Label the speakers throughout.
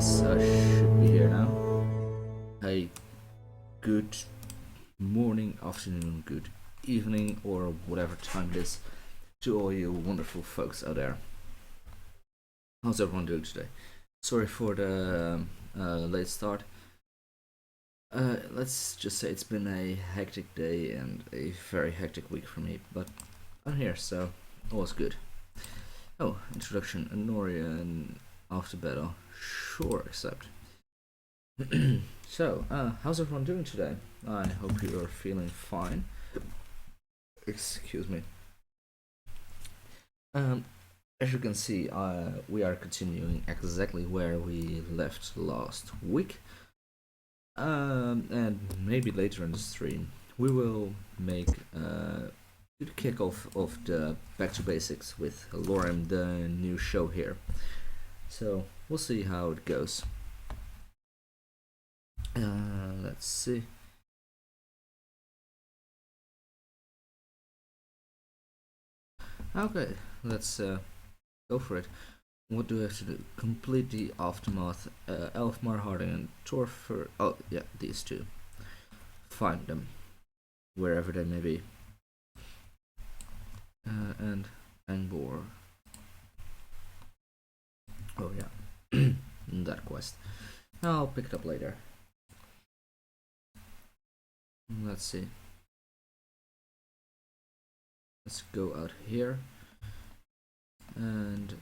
Speaker 1: Yes, I should be here now. Hey, good morning, afternoon, good evening, or whatever time it is to all you wonderful folks out there. How's everyone doing today? Sorry for the late start. Let's just say it's been a hectic day and a very hectic week for me, but I'm here, so all's good. Oh, introduction, Noria and after battle. Sure, accept. So, how's everyone doing today? I hope you are feeling fine. Excuse me. As you can see, we are continuing exactly where we left last week. And maybe later in the stream, we will make the kickoff of the Back to Basics with Lorim, the new show here. So, we'll see how it goes. Let's see. Okay, let's go for it. What do we have to do? Complete the Aftermath, Elfmar, Harding, and Torfer. Oh, yeah, these two. Find them, wherever they may be. And Angbor. Oh, yeah. That quest. I'll pick it up later. Let's see. Let's go out here and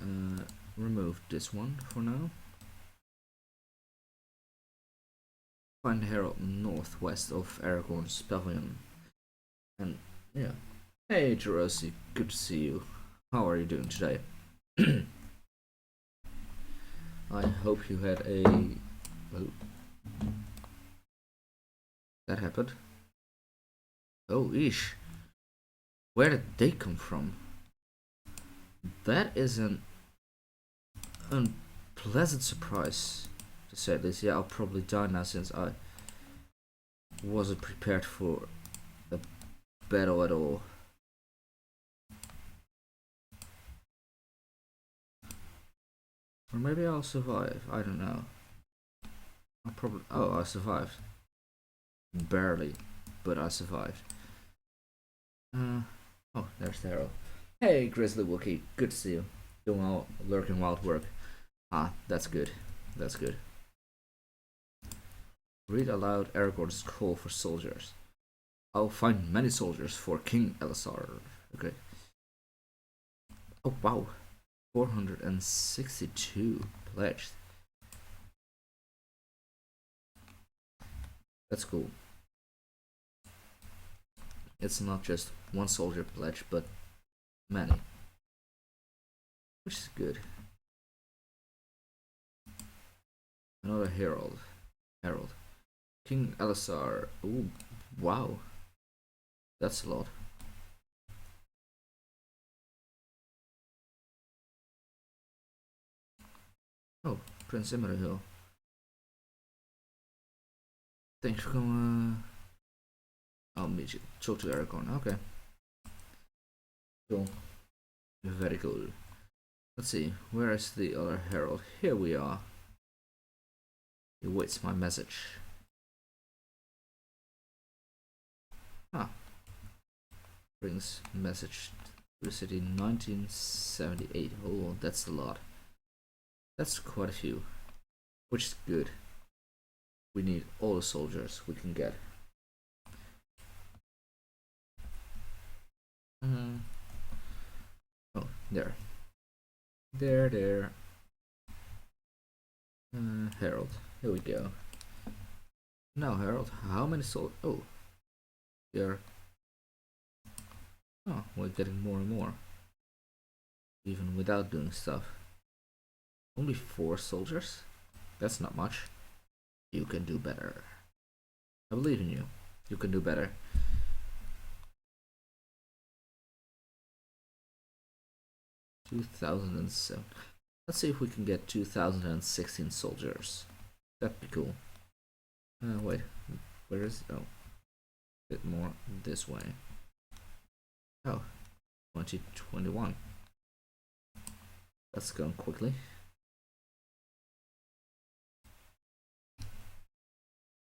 Speaker 1: remove this one for now. Find Herald northwest of Aragorn's pavilion. And yeah. Hey Jerosi, good to see you. How are you doing today? I hope you had a... Oh. That happened. Oh, ish. Where did they come from? That is an unpleasant surprise, to say this. Yeah, I'll probably die now since I wasn't prepared for a battle at all. Or maybe I'll survive. I don't know. I'll probably... Oh, I survived. Barely, but I survived. Oh, there's Daryl. Hey, Grizzly Wookie, good to see you. Doing all lurking wild work. Ah, that's good. That's good. Read aloud Aragorn's call for soldiers. I'll find many soldiers for King Elisar. Okay. Oh, wow. 462 pledged. That's cool. It's not just one soldier pledge, but many. Which is good. Another herald. King Elisar. Ooh, wow. That's a lot. Oh, Prince Immerhill. Thanks for coming. I'll meet you. Talk to Aragorn. Okay. Cool. Very cool. Let's see. Where is the other herald? Here we are. He waits my message. Ah. Brings message to the city 1978. Oh, that's a lot. That's quite a few. Which is good. We need all the soldiers we can get. Oh, there. There. Harold. Here we go. Now, Harold, how many soldiers? Oh, there. Oh, we're getting more and more. Even without doing stuff. Only 4 soldiers? That's not much. You can do better. I believe in you. You can do better. (2007). Let's see if we can get 2016 soldiers. That'd be cool. Wait, where is it? Oh, a bit more this way. Oh, 2021. That's going quickly.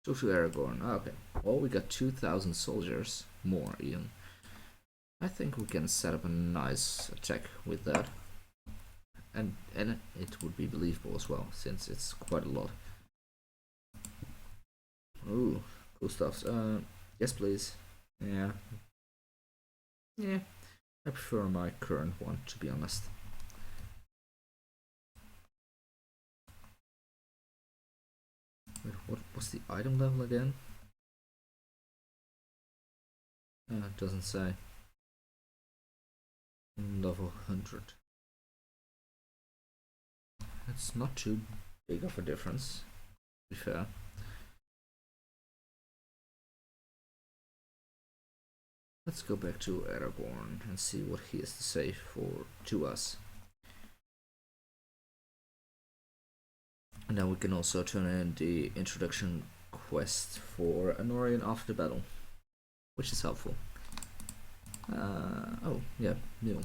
Speaker 1: So to Aragorn. Okay. Well, we got 2,000 soldiers. More, even. I think we can set up a nice attack with that. And it would be believable as well, since it's quite a lot. Ooh, cool stuff. Yes, please. Yeah. Yeah. I prefer my current one, to be honest. Wait, what was the item level again? It doesn't say. Level 100. It's not too big of a difference, to be fair. Let's go back to Aragorn and see what he has to say to us. And now we can also turn in the introduction quest for Anorian after the battle, which is helpful. Oh, yeah, meal.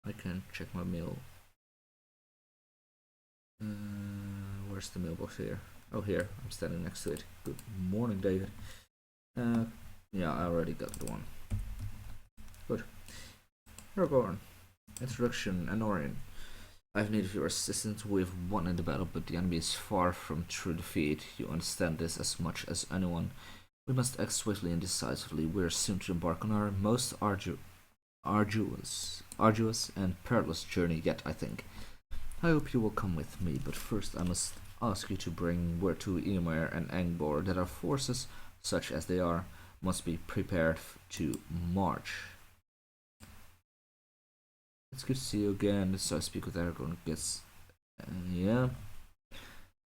Speaker 1: I can check my mail. Where's the mailbox here? Oh, here. I'm standing next to it. Good morning, David. Yeah, I already got the one. Good. Aragorn. Introduction, Anorian. I've needed your assistance. We've won in the battle, but the enemy is far from true defeat. You understand this as much as anyone. We must act swiftly and decisively. We are soon to embark on our most arduous and perilous journey yet, I think. I hope you will come with me, but first I must ask you to bring word to Eomer and Angbor that our forces, such as they are, must be prepared to march. It's good to see you again. So I speak with Aragorn. Guess, yeah.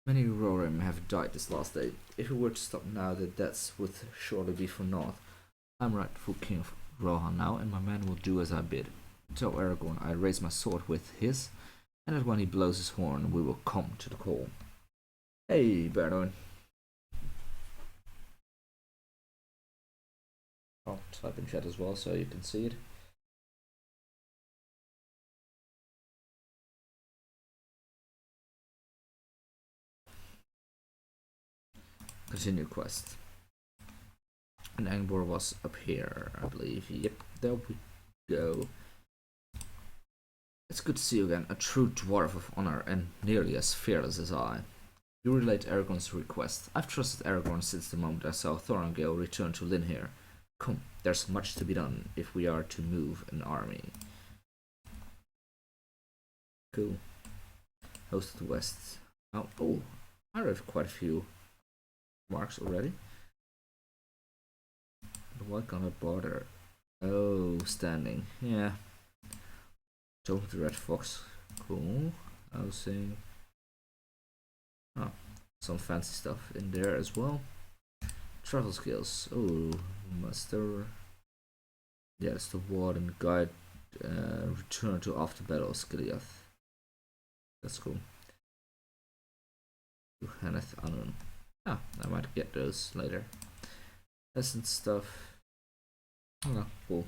Speaker 1: Many Lorim have died this last day. If we were to stop now, the deaths would surely be for naught. I'm rightful king of Rohan now, and my men will do as I bid. Tell Aragorn I raise my sword with his, and that when he blows his horn, we will come to the call. Hey, Bernard. I'll type in chat as well so you can see it. Continue quest. And Angbor was up here, I believe. Yep, there we go. It's good to see you again, a true dwarf of honor and nearly as fearless as I. You relate Aragorn's request. I've trusted Aragorn since the moment I saw Thorongale return to Linhir. Come, there's much to be done if we are to move an army. Cool. Host of the West. Oh, I read quite a few marks already. But why can't I bother? Oh, standing. Yeah. Talking to the Red Fox. Cool. I was saying. Oh, some fancy stuff in there as well. Travel skills. Oh, master. Yeah, it's the Warden Guide. Return to after battle Skiliath. That's cool. Johaneth Anun. I might get those later. Essence stuff. Oh, cool.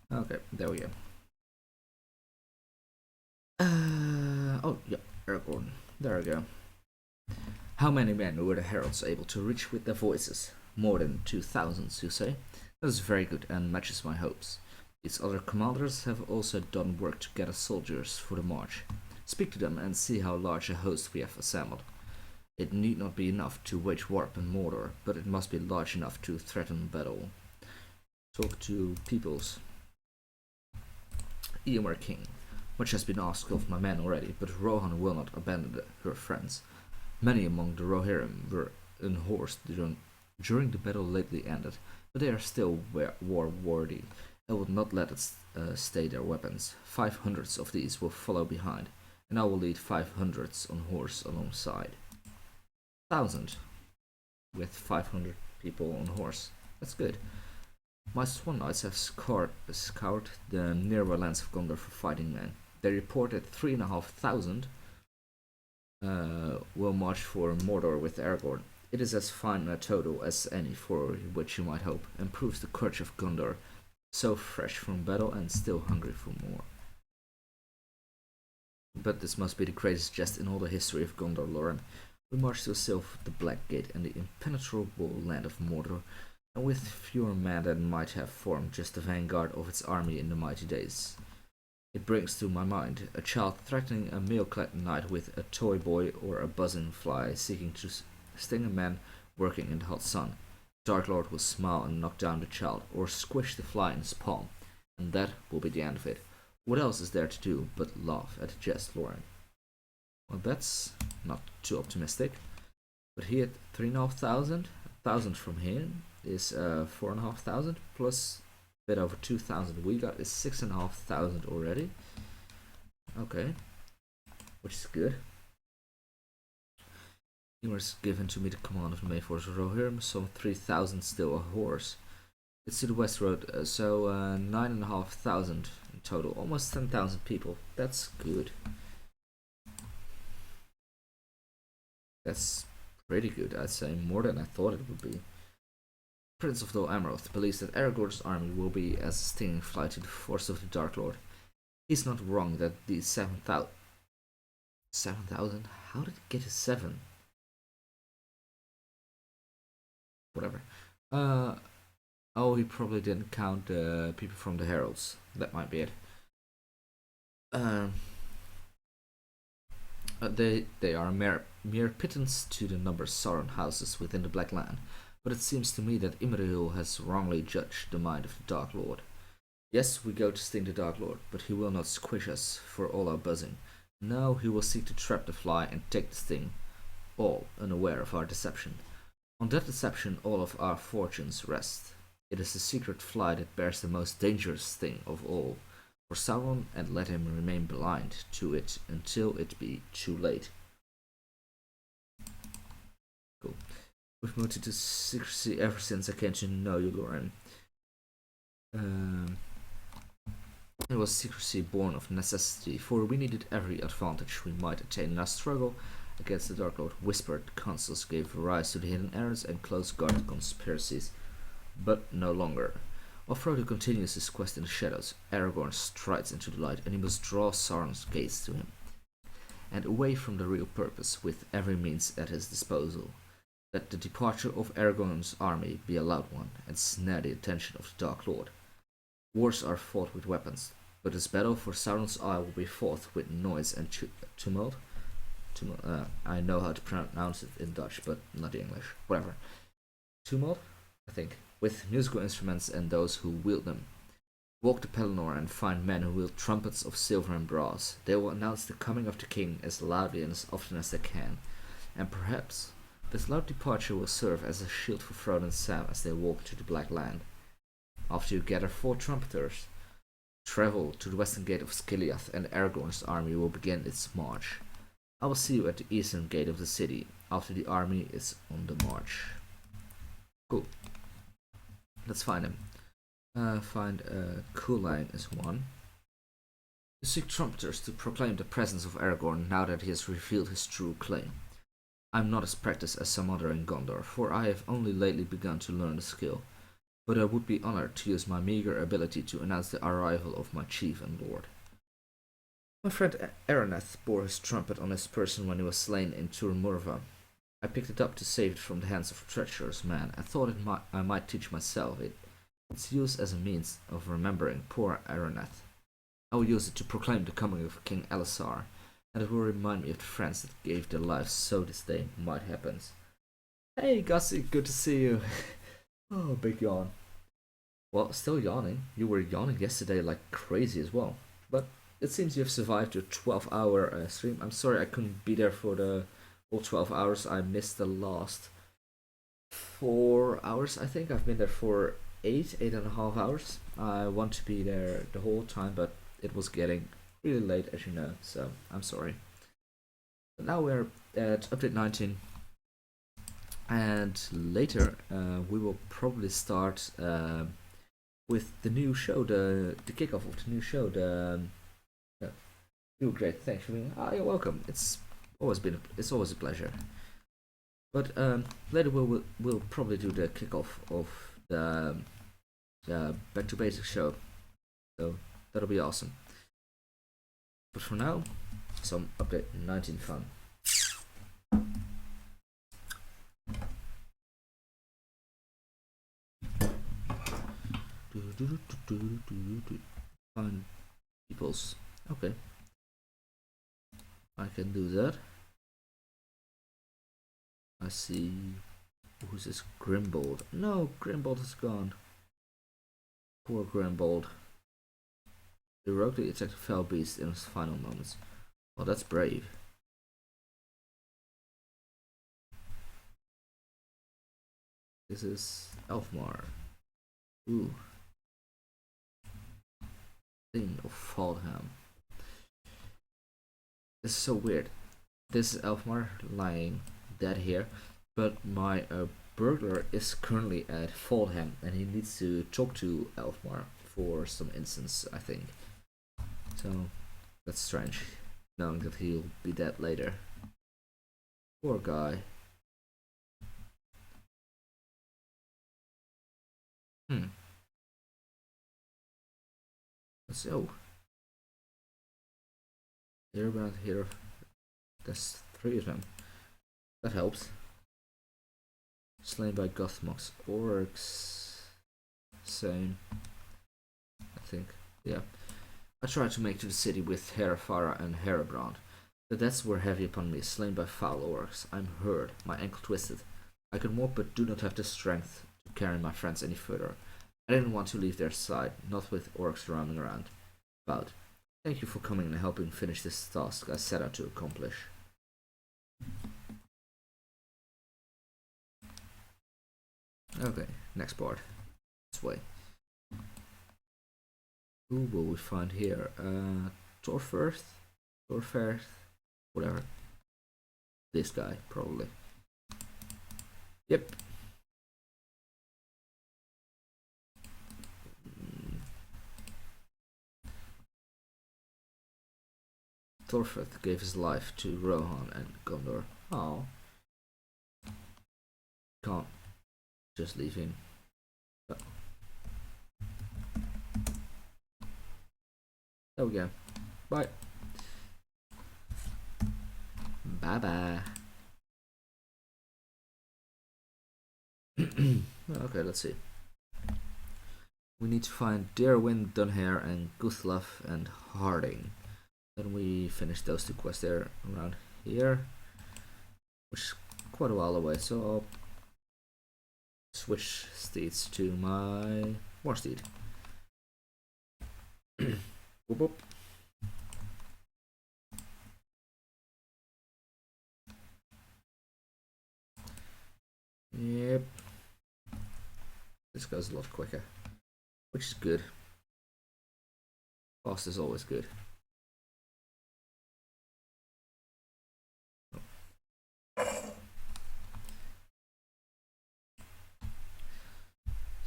Speaker 1: Okay, there we go. Oh, yeah, Aragorn. There we go. How many men were the heralds able to reach with their voices? More than 2,000, you say? That is very good and matches my hopes. These other commanders have also done work to gather soldiers for the march. Speak to them and see how large a host we have assembled. It need not be enough to wage war upon Mordor, but it must be large enough to threaten battle. Talk to peoples. Eomer King. Much has been asked of my men already, but Rohan will not abandon her friends. Many among the Rohirrim were unhorsed during the battle lately ended, but they are still war-worthy, I will not let it stay their weapons. 500 of these will follow behind, and I will lead 500 on horse alongside. 1,000 with 500 people on horse. That's good. My swan knights have scoured the nearby lands of Gondor for fighting men. They report that 3,500 will march for Mordor with Aragorn. It is as fine a total as any for which you might hope, and proves the courage of Gondor, so fresh from battle and still hungry for more. But this must be the greatest jest in all the history of Gondor, Lorim. We march to the south of the Black Gate and the impenetrable land of Mordor, and with fewer men than might have formed just the vanguard of its army in the mighty days. It brings to my mind a child threatening a mail-clad knight with a toy boy, or a buzzing fly seeking to sting a man working in the hot sun. Dark Lord will smile and knock down the child, or squish the fly in his palm, and that will be the end of it. What else is there to do but laugh at the jest, Lorim? Well, that's not too optimistic. But he had 3,500. 1,000 from him is 4,500 plus a bit over 2,000 we got is 6,500 already. Okay, which is good. He was given to me the command of the main force of Rohirrim, so 3,000 still a horse. It's to the west road, so 9,500 in total, almost 10,000 people. That's good. That's pretty good, I'd say, more than I thought it would be. Prince of Dol Amroth believes that Aragorn's army will be as a stinging fly to the force of the Dark Lord. He's not wrong that these 7,000... 7,000? How did it get to 7? Whatever. Oh, he probably didn't count the people from the Heralds. That might be it. They are mere pittance to the number of Sauron houses within the Black Land, but it seems to me that Imrahil has wrongly judged the mind of the Dark Lord. Yes, we go to sting the Dark Lord, but he will not squish us for all our buzzing. No, he will seek to trap the fly and take the sting, all unaware of our deception. On that deception all of our fortunes rest. It is the secret fly that bears the most dangerous sting of all for Sauron, and let him remain blind to it until it be too late. Cool. We've moved into secrecy ever since I came to know you, Lorim. It was secrecy born of necessity, for we needed every advantage we might attain in our struggle against the Dark Lord. Whispered councils gave rise to the hidden errands and close-guarded conspiracies, but no longer. While Frodo continues his quest in the shadows, Aragorn strides into the light, and he must draw Sauron's gaze to him, and away from the real purpose with every means at his disposal. Let the departure of Aragorn's army be a loud one, and snare the attention of the Dark Lord. Wars are fought with weapons, but this battle for Sauron's eye will be fought with noise and tumult. I know how to pronounce it in Dutch, but not English. Whatever. Tumult, I think. With musical instruments and those who wield them. Walk to Pelennor and find men who wield trumpets of silver and brass. They will announce the coming of the king as loudly and as often as they can, and perhaps this loud departure will serve as a shield for Frodo and Sam as they walk to the Black Land. After you gather 4 trumpeters, travel to the western gate of Skiliath, and Aragorn's army will begin its march. I will see you at the eastern gate of the city after the army is on the march. Cool. Let's find him. Find Coolain is one. You seek trumpeters to proclaim the presence of Aragorn now that he has revealed his true claim. I am not as practiced as some other in Gondor, for I have only lately begun to learn the skill, but I would be honored to use my meager ability to announce the arrival of my chief and lord. My friend Araneth bore his trumpet on his person when he was slain in Tur Morva. I picked it up to save it from the hands of a treacherous man, and thought I might teach myself its use as a means of remembering poor Araneth. I will use it to proclaim the coming of King Elisar, and it will remind me of the friends that gave their lives so this day might happen. Hey Gussie, good to see you. Oh, big yawn. Well, still yawning. You were yawning yesterday like crazy as well. But it seems you have survived your 12-hour stream. I'm sorry I couldn't be there for the whole 12 hours. I missed the last 4 hours, I think. I've been there for 8.5 hours. I want to be there the whole time, but it was getting really late, as you know, so I'm sorry. But now we're at update 19, and later we will probably start with the new show, the kickoff of the new show. You were great, thanks for being. Ah, you're welcome. It's always a pleasure. But later we'll probably do the kickoff of the Back to Basics show, so that'll be awesome. But for now, some update 19 fun. Find peoples. Okay, I can do that. I see. Who's this? Grimbold. No, Grimbold is gone. Poor Grimbold. Heroically attacked a fell beast in his final moments. Well, that's brave. This is Elfmar. Ooh. Thing of Faldham. This is so weird. This is Elfmar lying dead here, but my burglar is currently at Faldham and he needs to talk to Elfmar for some instance, I think. So that's strange, knowing that he'll be dead later. Poor guy. So here around here, there's 3 of them. That helps. Slain by Gothmox. Orcs. Same. I think. Yeah. I tried to make to the city with Herefara and Herebrand. The deaths were heavy upon me, slain by foul orcs. I'm hurt, my ankle twisted. I can walk but do not have the strength to carry my friends any further. I didn't want to leave their side, not with orcs roaming around. But thank you for coming and helping finish this task I set out to accomplish. Okay, next part. This way. Who will we find here? Torfirth? Whatever. This guy, probably. Yep. Torfirth gave his life to Rohan and Gondor. Oh. Can't just leave him. There we go. Bye. Bye bye. Okay, let's see. We need to find Derwin, Dunhair, and Guthlaf and Harding. Then we finish those 2 quests there around here, which is quite a while away. So I'll switch steeds to my war steed. Whoop whoop. Yep. This goes a lot quicker, which is good. Fast is always good.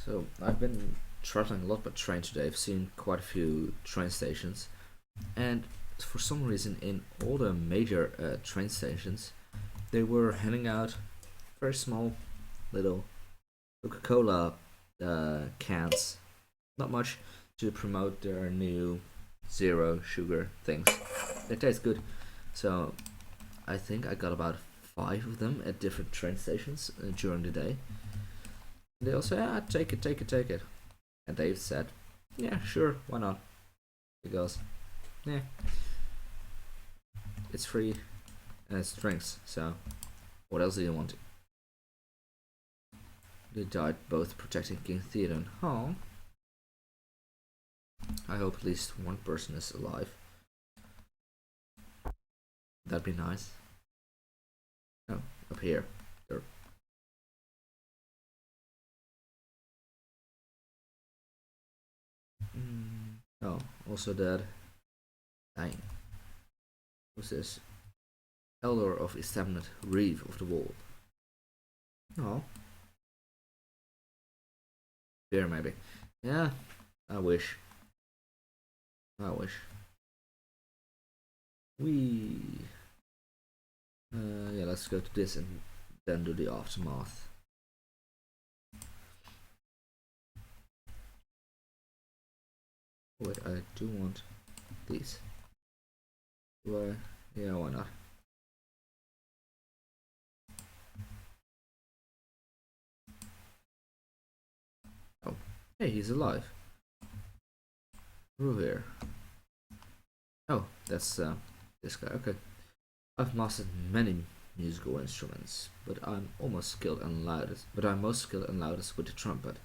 Speaker 1: So I've been traveling a lot by train today. I've seen quite a few train stations, and for some reason in all the major train stations they were handing out very small little Coca-Cola cans, not much, to promote their new zero sugar things. They taste good, so I think I got about 5 of them at different train stations during the day. They all say, ah, take it. And Dave said, yeah, sure, why not? Because, yeah, it's free and it's drinks, so what else do you want? They died both protecting King Theoden. Oh. I hope at least one person is alive. That'd be nice. Oh, up here. Oh, also dead. Dang. What's this? Elder of Estamnet, Reeve of the Wall. Oh, beer maybe. Yeah, I wish. I wish. We. Yeah, let's go to this and then do the aftermath. Wait, I do want these. Do I? Yeah, why not? Oh, hey, he's alive. Who here? Oh, that's this guy. Okay. I've mastered many musical instruments, but I'm most skilled and loudest with the trumpet.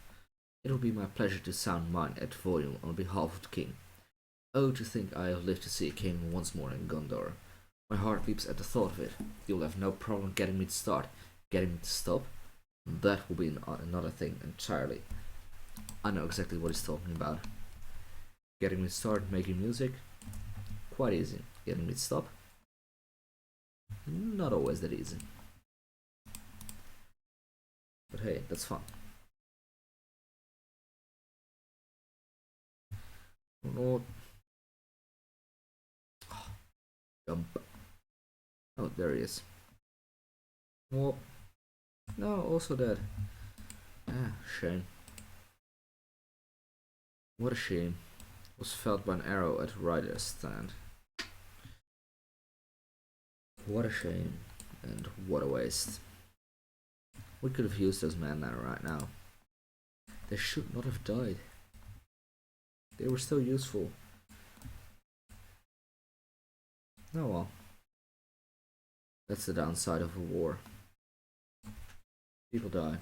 Speaker 1: It will be my pleasure to sound mine at volume on behalf of the king. Oh, to think I have lived to see a king once more in Gondor. My heart leaps at the thought of it. You'll have no problem getting me to start. Getting me to stop? That will be another thing entirely. I know exactly what he's talking about. Getting me to start making music? Quite easy. Getting me to stop? Not always that easy. But hey, that's fun. Oh, jump. Oh, there he is. Oh, no, also dead. Ah, shame. What a shame. Was felled by an arrow at Ryder's stand. What a shame, and what a waste. We could have used those men right now. They should not have died. They were still useful. Oh well. That's the downside of a war. People die.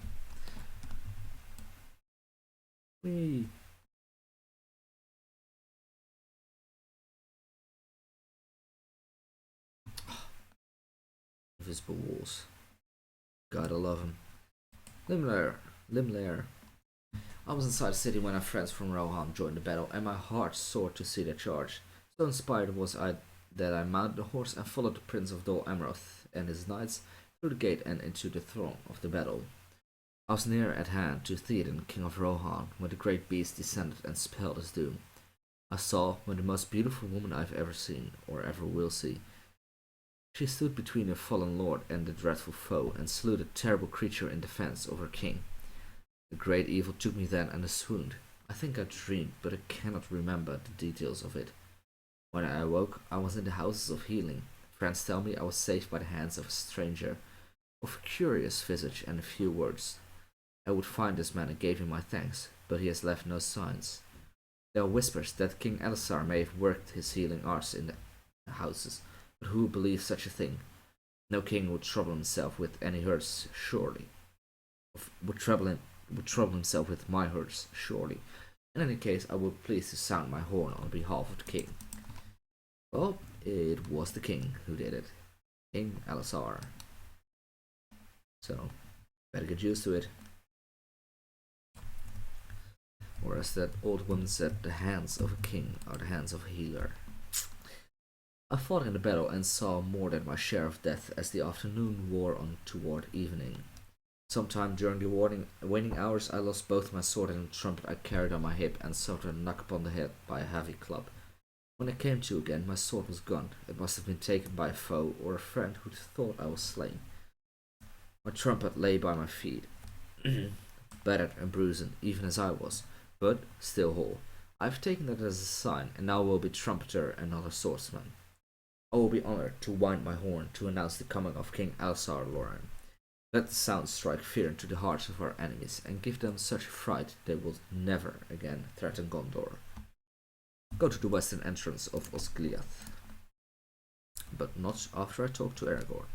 Speaker 1: Whee! Invisible walls. Gotta love him. Limlair. Limlair. I was inside the city when our friends from Rohan joined the battle, and my heart soared to see their charge. So inspired was I that I mounted the horse and followed the Prince of Dol Amroth and his knights through the gate and into the throng of the battle. I was near at hand to Theoden, King of Rohan, when the great beast descended and spelled his doom. I saw when the most beautiful woman I've ever seen, or ever will see. She stood between her fallen lord and the dreadful foe, and slew the terrible creature in defense of her king. The great evil took me then and I swooned. I think I dreamed, but I cannot remember the details of it. When I awoke, I was in the houses of healing. Friends tell me I was saved by the hands of a stranger, of a curious visage and a few words. I would find this man and gave him my thanks, but he has left no signs. There are whispers that King Elisar may have worked his healing arts in the houses, but who believes such a thing? No king would trouble himself with any hurts, surely. Would trouble himself with my hurts, surely. In any case, I would please to sound my horn on behalf of the king. Well, it was the king who did it. King Elisar. So, better get used to it. Or as that old woman said, the hands of a king are the hands of a healer. I fought in the battle and saw more than my share of death as the afternoon wore on toward evening. Sometime during the waning hours I lost both my sword and the trumpet I carried on my hip and suffered a knock upon the head by a heavy club. When I came to again, my sword was gone. It must have been taken by a foe or a friend who thought I was slain. My trumpet lay by my feet, battered and bruised, even as I was, but still whole. I have taken that as a sign, and now will be trumpeter and not a swordsman. I will be honored to wind my horn to announce the coming of King Elisar Lorim. Let the sound strike fear into the hearts of our enemies, and give them such fright they will never again threaten Gondor. Go to the western entrance of Osgiliath, but not after I talk to Aragorn.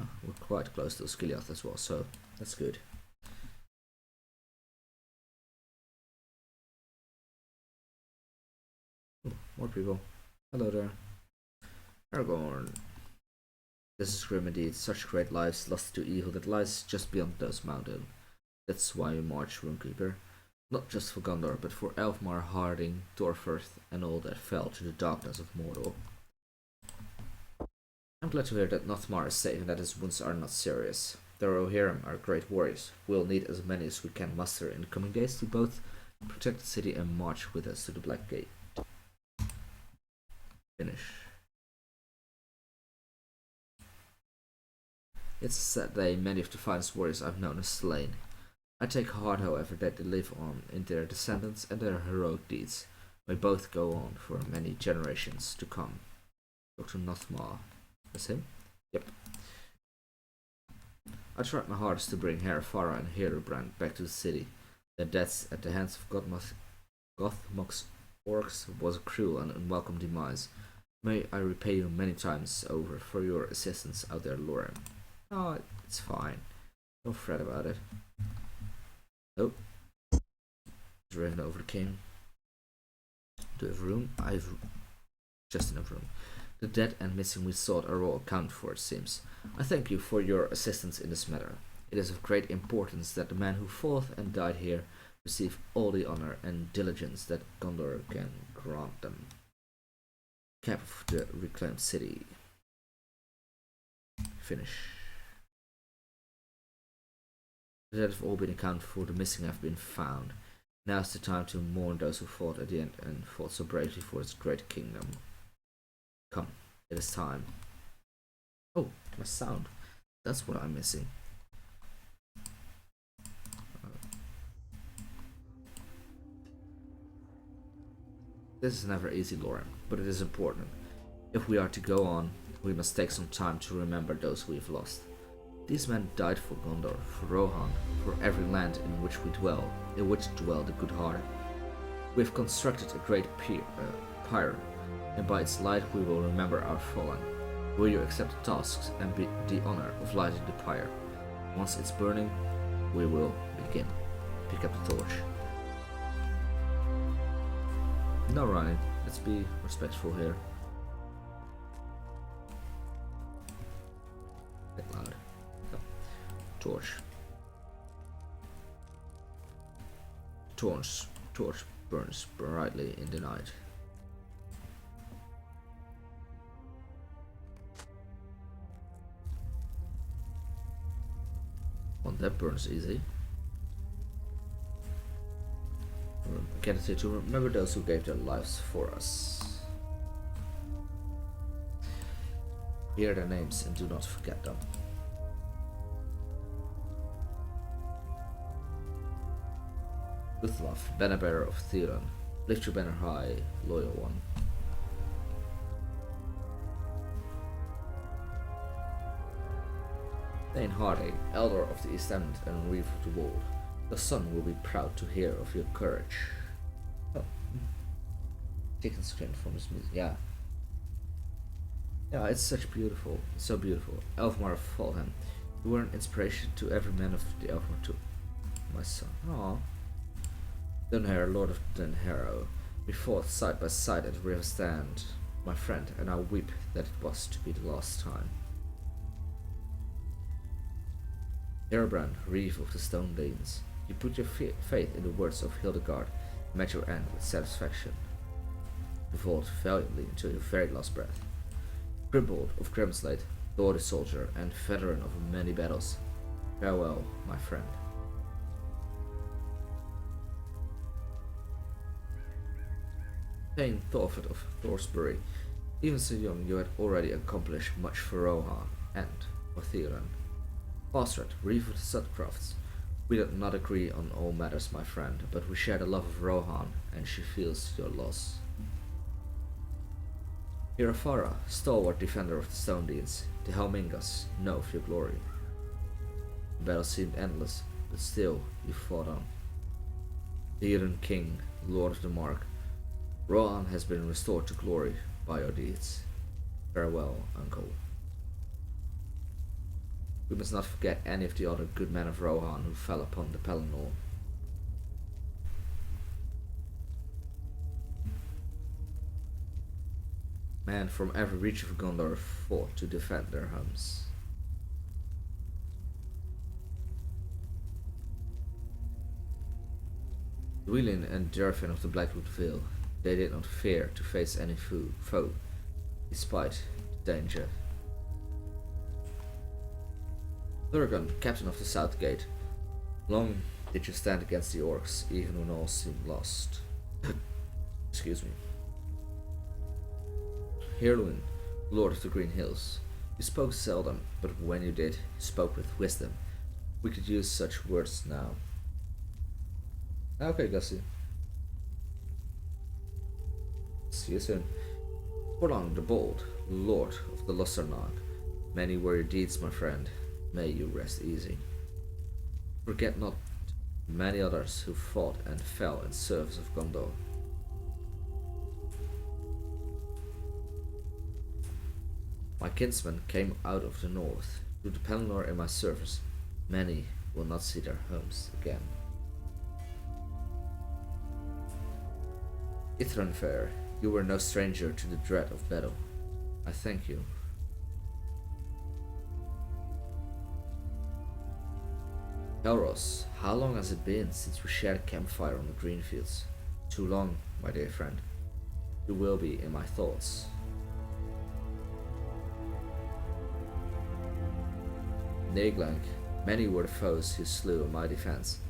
Speaker 1: Oh, we're quite close to Osgiliath as well, so that's good. Ooh, more people. Hello there. Aragorn. This is grim indeed. Such great lives lost to evil that lies just beyond those mountains. That's why we march, Runekeeper. Not just for Gondor, but for Elfmar, Harding, Dorfirth, and all that fell to the darkness of Mordor. I'm glad to hear that Nothmar is safe and that his wounds are not serious. The Rohirrim are great warriors. We'll need as many as we can muster in the coming days to both protect the city and march with us to the Black Gate. Finish. It's a sad day. Many of the finest warriors I've known are slain. I take heart, however, that they live on in their descendants, and their heroic deeds may both go on for many generations to come. Dr. Nothmar. That's him? Yep. I tried my hardest to bring Herefara and Herobrand back to the city. Their deaths at the hands of Gothmog's orcs was a cruel and unwelcome demise. May I repay you many times over for your assistance out there, Lorim. Oh, it's fine. Don't fret about it. Nope. Driven over the king. Do you have room? I have just enough room. The dead and missing we sought are all accounted for, it seems. I thank you for your assistance in this matter. It is of great importance that the men who fought and died here receive all the honor and diligence that Gondor can grant them. Cap of the reclaimed city. Finish. The dead have all been accounted for, the missing have been found. Now is the time to mourn those who fought at the end and fought so bravely for its great kingdom. Come, it is time. Oh, my sound. That's what I'm missing. This is never easy, Lorim, but it is important. If we are to go on, we must take some time to remember those we have lost. These men died for Gondor, for Rohan, for every land in which we dwell, in which dwell the good-hearted. We have constructed a great pyre, and by its light we will remember our fallen. Will you accept the tasks and the honor of lighting the pyre? Once it's burning, we will begin. Pick up the torch. No running. Let's be respectful here. A bit loud. Oh. Torch. Torch burns brightly in the night. Well, that burns easy. Get it here to remember those who gave their lives for us. Hear their names and do not forget them. With love, banner bearer of Theron, lift your banner high, loyal one. Thane Harding, elder of the East End and reeve of the Wold, the sun will be proud to hear of your courage. Oh. Taken screen from his music, yeah. Yeah, it's so beautiful. Elfmar fought him. You were an inspiration to every man of the Elfmar too. My son. Aww. Dunher, Lord of Dunharrow, we fought side by side at River Stand, my friend, and I weep that it was to be the last time. Herobrand, reeve of the Stone Danes, you put your faith in the words of Hildegard and met your end with satisfaction. You fought valiantly until your very last breath. Grimbold of Grimslade, doughty soldier and veteran of many battles, farewell, my friend. Thane Thorford of Thorsbury, even so young you had already accomplished much for Rohan and for Theron. Bastard, reeve of the Sudcrofts, we do not agree on all matters, my friend, but we share the love of Rohan, and she feels your loss. Herefara, stalwart defender of the Stone Deans, the Helmingas know of your glory. The battle seemed endless, but still you fought on. Theron King, Lord of the Mark, Rohan has been restored to glory by your deeds. Farewell, uncle. We must not forget any of the other good men of Rohan who fell upon the Pelennor. Men from every reach of Gondor fought to defend their homes. Dwelling and Durfin of the Blackwood Vale, they did not fear to face any foe, despite danger. Thurgon, captain of the South Gate, long did you stand against the orcs, even when all seemed lost. Excuse me. Heirloin, Lord of the Green Hills, you spoke seldom, but when you did, you spoke with wisdom. We could use such words now. Okay, Gussie. See you soon. Forlong the Bold, Lord of the Lusternog, many were your deeds, my friend. May you rest easy. Forget not many others who fought and fell in service of Gondor. My kinsmen came out of the north, to the Pelennor in my service. Many will not see their homes again. Ithranfair, you were no stranger to the dread of battle. I thank you. Elros, how long has it been since we shared a campfire on the green fields? Too long, my dear friend. You will be in my thoughts. Naglank, many were the foes who slew in my defense.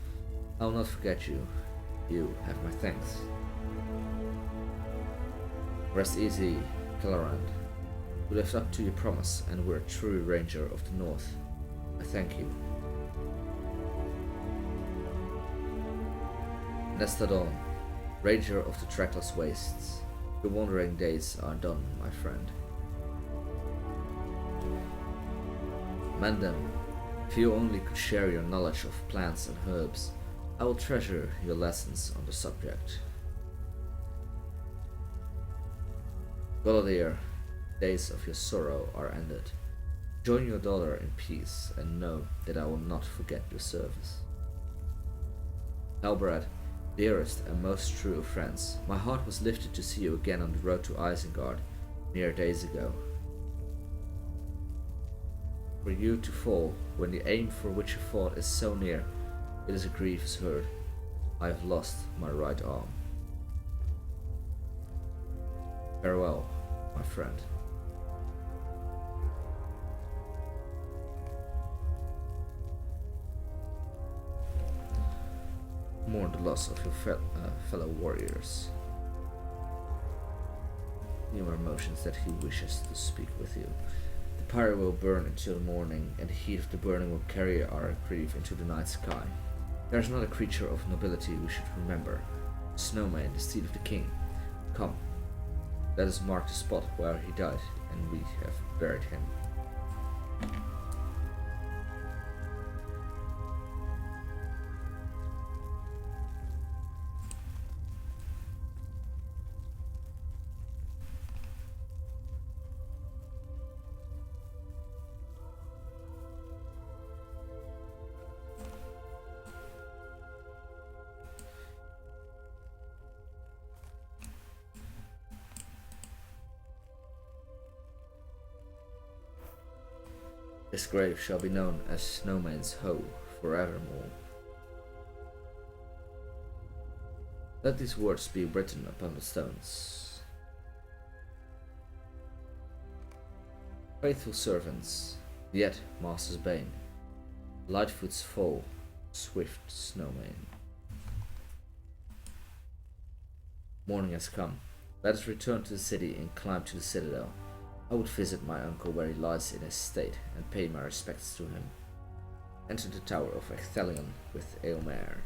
Speaker 1: I will not forget you. You have my thanks. Rest easy, Kellerand. You lived up to your promise and were a true ranger of the north. I thank you. Nestadon, ranger of the trackless wastes. Your wandering days are done, my friend. Mandem, if you only could share your knowledge of plants and herbs, I will treasure your lessons on the subject. Golodir, days of your sorrow are ended. Join your daughter in peace and know that I will not forget your service. Halbrad, dearest and most true of friends, my heart was lifted to see you again on the road to Isengard mere days ago. For you to fall when the aim for which you fought is so near, it is a grievous hurt. I have lost my right arm. Farewell, my friend. Mourn the loss of your fellow warriors. Numerous motions that he wishes to speak with you. The pyre will burn until morning, and the heat of the burning will carry our grief into the night sky. There is not a creature of nobility we should remember. Snowman, the steed of the king. Come, let us mark the spot where he died, and we have buried him. His grave shall be known as Snowman's Hoe forevermore. Let these words be written upon the stones. Faithful servants, yet master's bane. Lightfoot's fall, swift Snowman. Morning has come. Let us return to the city and climb to the citadel. I would visit my uncle where he lies in his state and pay my respects to him. Enter the tower of Ecthelion with Eomer.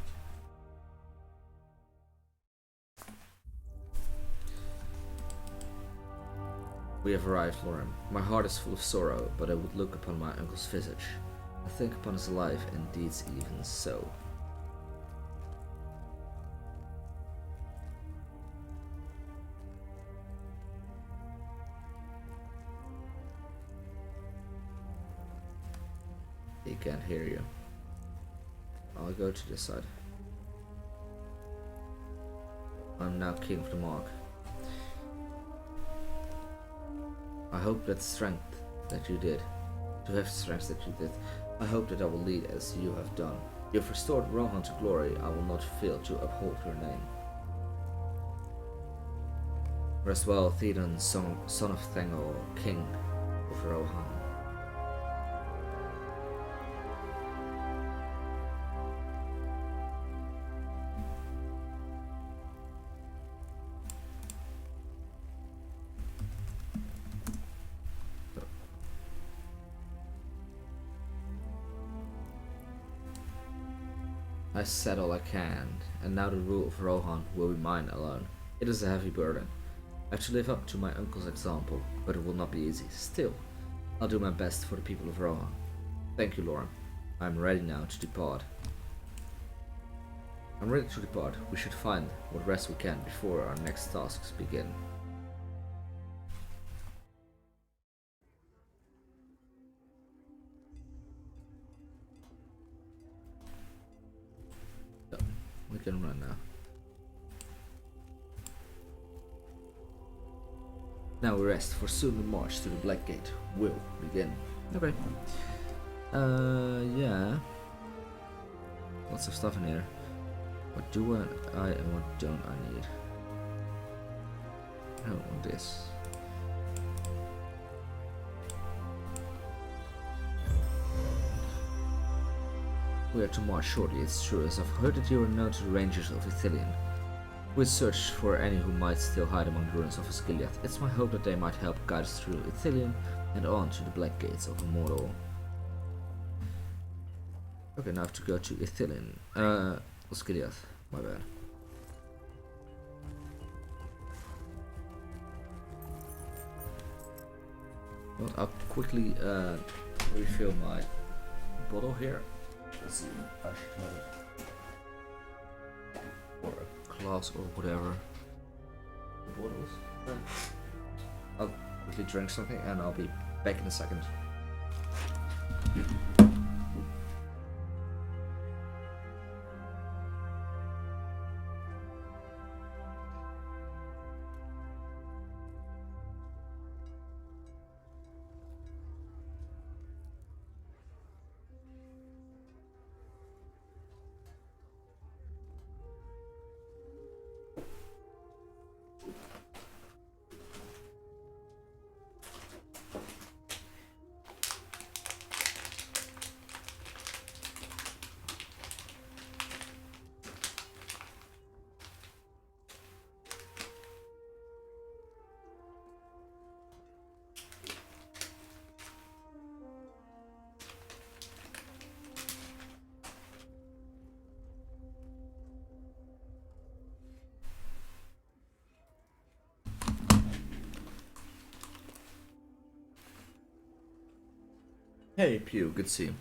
Speaker 1: We have arrived, Lorim. My heart is full of sorrow, but I would look upon my uncle's visage. I think upon his life and deeds even so. He can't hear you. I'll go to this side. I'm now king of the Mark. I hope that strength that you did, to have strength that you did, I hope that I will lead as you have done. You've restored Rohan to glory, I will not fail to uphold your name. Rest well, Theoden, son of Thengel, king of Rohan. I said all I can, and now the rule of Rohan will be mine alone. It is a heavy burden. I have to live up to my uncle's example, but it will not be easy. Still, I'll do my best for the people of Rohan. Thank you, Lorim. I am ready now to depart. I'm ready to depart. We should find what rest we can before our next tasks begin. So, we can run now. Now we rest, for soon the march to the Black Gate will begin. Okay. Yeah. Lots of stuff in here. What do I and what don't I need? I don't want this. We are to march shortly, it's true, as I've heard that you are known to the rangers of Ithilien. We search for any who might still hide among the ruins of Osgiliath. It's my hope that they might help guide us through Ithilien and on to the Black Gates of Mordor. Okay, now I have to go to Ithilien. Osgiliath, my bad. Well, I'll quickly refill my bottle here. Let's see, I should have it. Or a glass or whatever. The bottles. I'll quickly drink something and I'll be back in a second. Hey Pew, good to see you.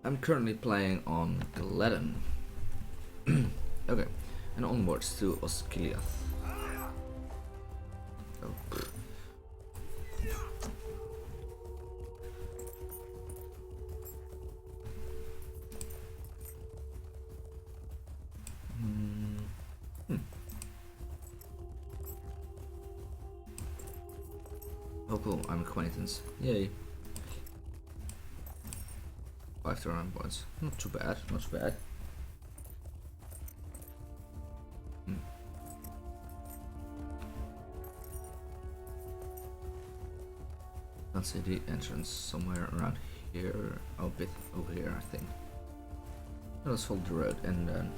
Speaker 1: I'm currently playing on Gladden. Okay, and onwards to Osgiliath. Oh. Oh cool, I'm acquaintance. Yay. 5 turn points. Not too bad, not too bad. Can't see the entrance, somewhere around here. Oh, a bit over here, I think. Let's follow the road and then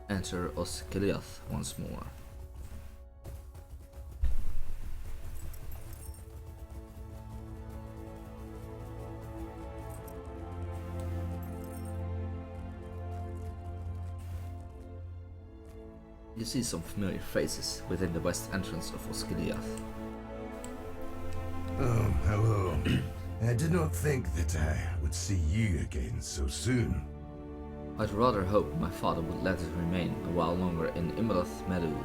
Speaker 1: enter Osgiliath once more. You see some familiar faces within the west entrance of Osgiliath.
Speaker 2: Oh, hello. I did not think that I would see you again so soon.
Speaker 1: I'd rather hope my father would let us remain a while longer in Imloth Meadow,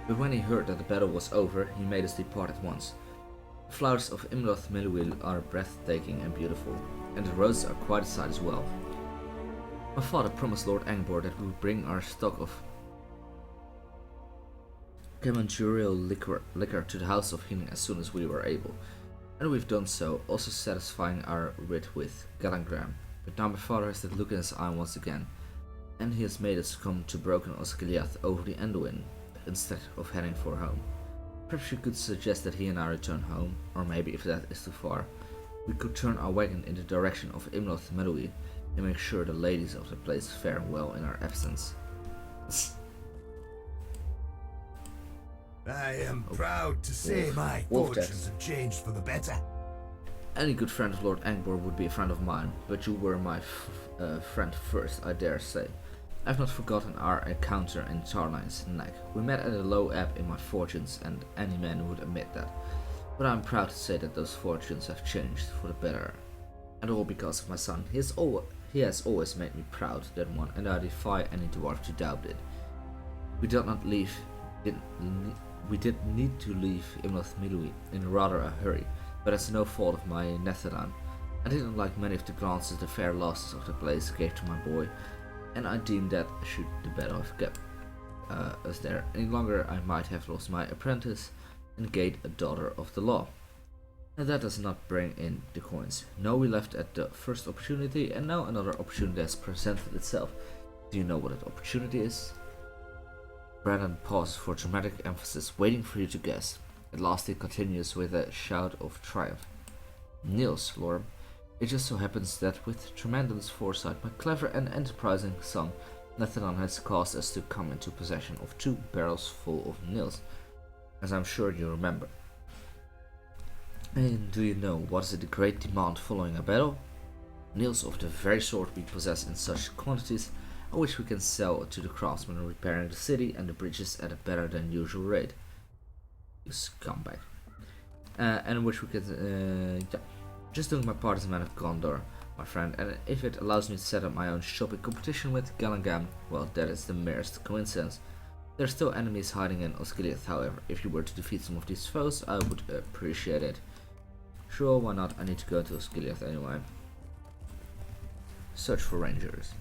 Speaker 1: but when he heard that the battle was over, he made us depart at once. The flowers of Imloth Meadow are breathtaking and beautiful, and the roses are quite a sight as well. My father promised Lord Angbor that we would bring our stock of Camanchurial liquor to the House of Healing as soon as we were able, and we've done so, also satisfying our writ with Galangram. But now my father has that look in his eye once again. and he has made us come to Broken Osgiliath over the Anduin, instead of heading for home. Perhaps you could suggest that he and I return home, or maybe if that is too far, we could turn our wagon in the direction of Imloth Medui and make sure the ladies of the place fare well in our absence.
Speaker 2: I am proud to say my fortunes have changed for the better.
Speaker 1: Any good friend of Lord Angbor would be a friend of mine, but you were my friend first, I dare say. I've not forgotten our encounter in Tarline's Neck. We met at a low ebb in my fortunes, and any man would admit that. But I'm proud to say that those fortunes have changed for the better. And all because of my son. He has always made me proud, that one, and I defy any dwarf to doubt it. We did need to leave Imloth Medui in rather a hurry, but it's no fault of my Netheran. I didn't like many of the glances the fair lasses of the place gave to my boy, and I deemed that should the battle have kept us there any longer, I might have lost my apprentice and gained a daughter of the law. And that does not bring in the coins. No, we left at the first opportunity, and now another opportunity has presented itself. Do you know what that opportunity is? Brandon pauses for dramatic emphasis, waiting for you to guess. At last he continues with a shout of triumph. Niels, Lorim. It just so happens that with tremendous foresight, my clever and enterprising son, Nathan has caused us to come into possession of 2 barrels full of Niels, as I'm sure you remember. And do you know what is the great demand following a battle? Niels of the very sort we possess in such quantities, and which we can sell to the craftsmen repairing the city and the bridges at a better than usual rate. You scumbag. And which we can, just doing my part as a man of Gondor, my friend, and if it allows me to set up my own shopping competition with Gallagam, well, that is the merest coincidence. There are still enemies hiding in Osgiliath, however. If you were to defeat some of these foes, I would appreciate it. Sure, why not? I need to go to Osgiliath anyway. Search for rangers.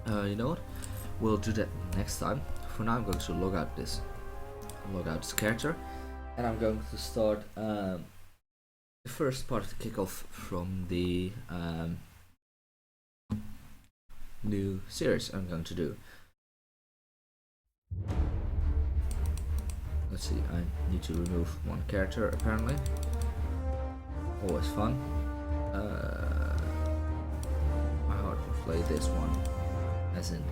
Speaker 1: You know what? We'll do that next time. For now, I'm going to log out this character, and I'm going to start the first part of the kickoff from the new series I'm going to do. Let's see. I need to remove 1 character apparently. Always fun. My heart will play this one. As in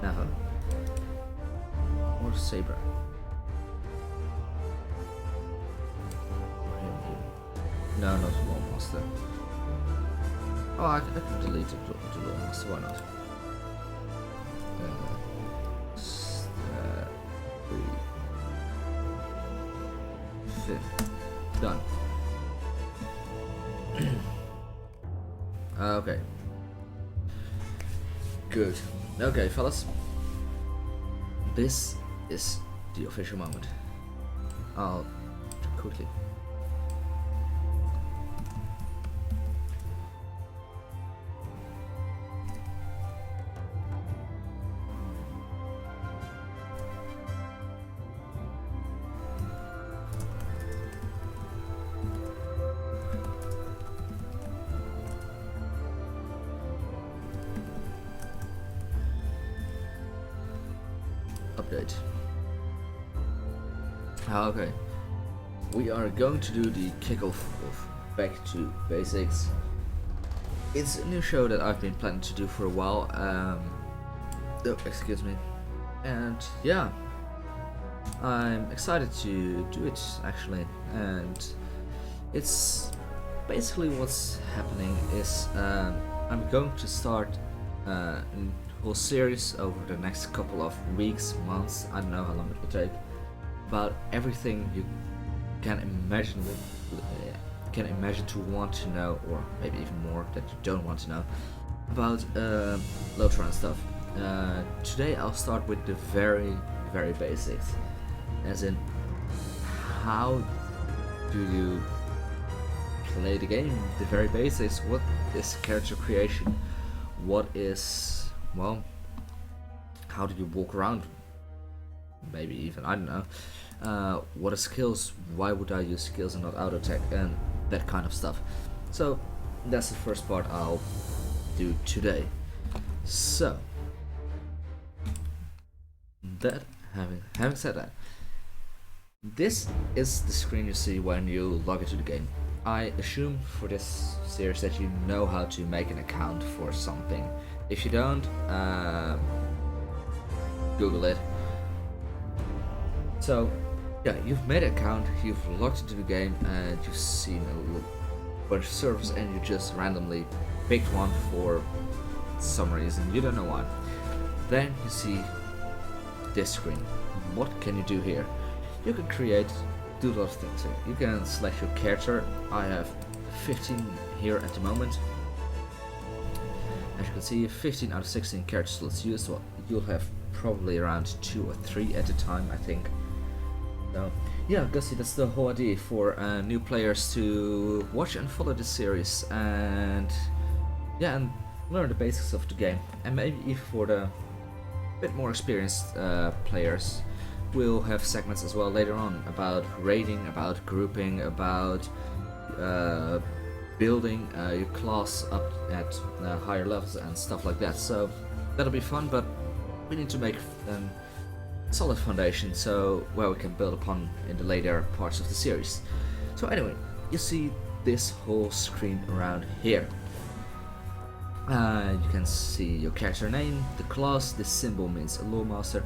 Speaker 1: Nava or Saber. No, not Lawmaster. Oh, I can delete the Lawmaster, why not? Done. Okay. Good. Okay, fellas. This is the official moment. I'll quickly. Update. Okay, we are going to do the kickoff of Back to Basics. It's a new show that I've been planning to do for a while. Excuse me. And yeah, I'm excited to do it actually. And it's basically what's happening is I'm going to start a whole series over the next couple of weeks, months, I don't know how long it will take, about everything you can imagine to want to know, or maybe even more that you don't want to know about LOTRO and stuff. Today I'll start with the very basics, as in how do you play the game? The very basics. What is character creation? What is, well, how do you walk around? Maybe even, I don't know. What are skills? Why would I use skills and not auto attack? And that kind of stuff. So that's the first part I'll do today. So that having said that, this is the screen you see when you log into the game. I assume for this series that you know how to make an account for something. If you don't, Google it. So yeah, you've made an account, you've logged into the game, and you've seen a bunch of servers, and you just randomly picked one for some reason, you don't know why. Then you see this screen. What can you do here? You can do a lot of things here. You can select your character. I have 15 here at the moment. As you can see, 15 out of 16 character slots used. Well, you'll have probably around 2 or 3 at a time, I think. So yeah, Gussie, that's the whole idea for new players to watch and follow this series, and yeah, and learn the basics of the game, and maybe even for the bit more experienced players, we'll have segments as well later on about raiding, about grouping, about building your class up at higher levels and stuff like that. So that'll be fun, but we need to make solid foundation so where we can build upon in the later parts of the series. So anyway, you see this whole screen around here. You can see your character name, the class. This symbol means a lore master.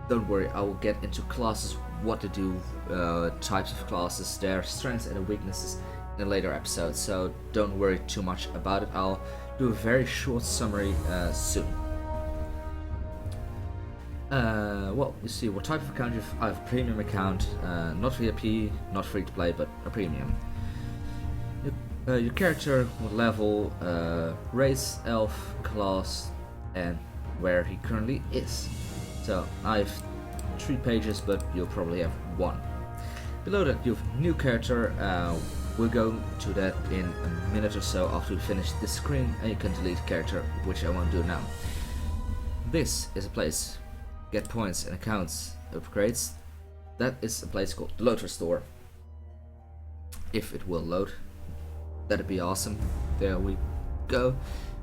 Speaker 1: Don't worry, I will get into classes, what to do, types of classes, their strengths and weaknesses in a later episode, so don't worry too much about it. I'll do a very short summary soon. Well, you see what type of account you have. I have a premium account, not VIP, not free to play, but a premium. Your character, what level, race, elf, class, and where he currently is. So I have 3 pages, but you'll probably have 1. Below that you have new character. We'll go to that in a minute or so after we finish this screen, and you can delete character, which I won't do now. This is a place. Get points and accounts upgrades. That is a place called the LOTRO store. If it will load, that'd be awesome. There we go.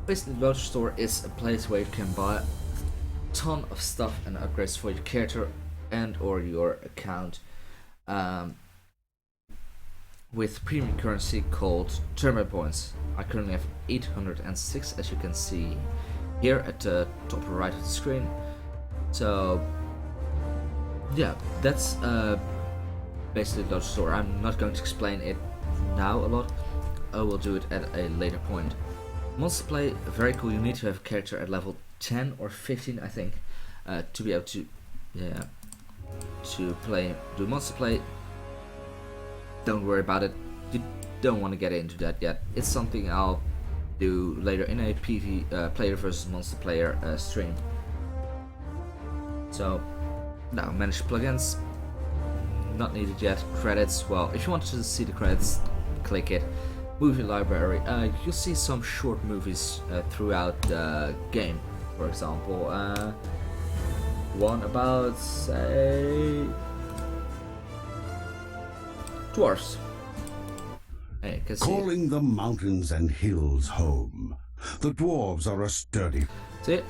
Speaker 1: Basically, the LOTRO store is a place where you can buy a ton of stuff and upgrades for your character and or your account with premium currency called Turbo Points. I currently have 806, as you can see here at the top right of the screen. So yeah, that's basically the LOTRO store. I'm not going to explain it now a lot. I will do it at a later point. Monster play, very cool. You need to have a character at level 10 or 15, I think, to be able to do monster play. Don't worry about it. You don't want to get into that yet. It's something I'll do later in a PV player versus monster player stream. So now manage plugins, not needed yet. Credits, well, if you want to see the credits, click it. Movie library, you'll see some short movies throughout the game. For example, one about, say, dwarfs. Hey,
Speaker 3: Calling the mountains and hills home, the dwarves are a sturdy.
Speaker 1: See?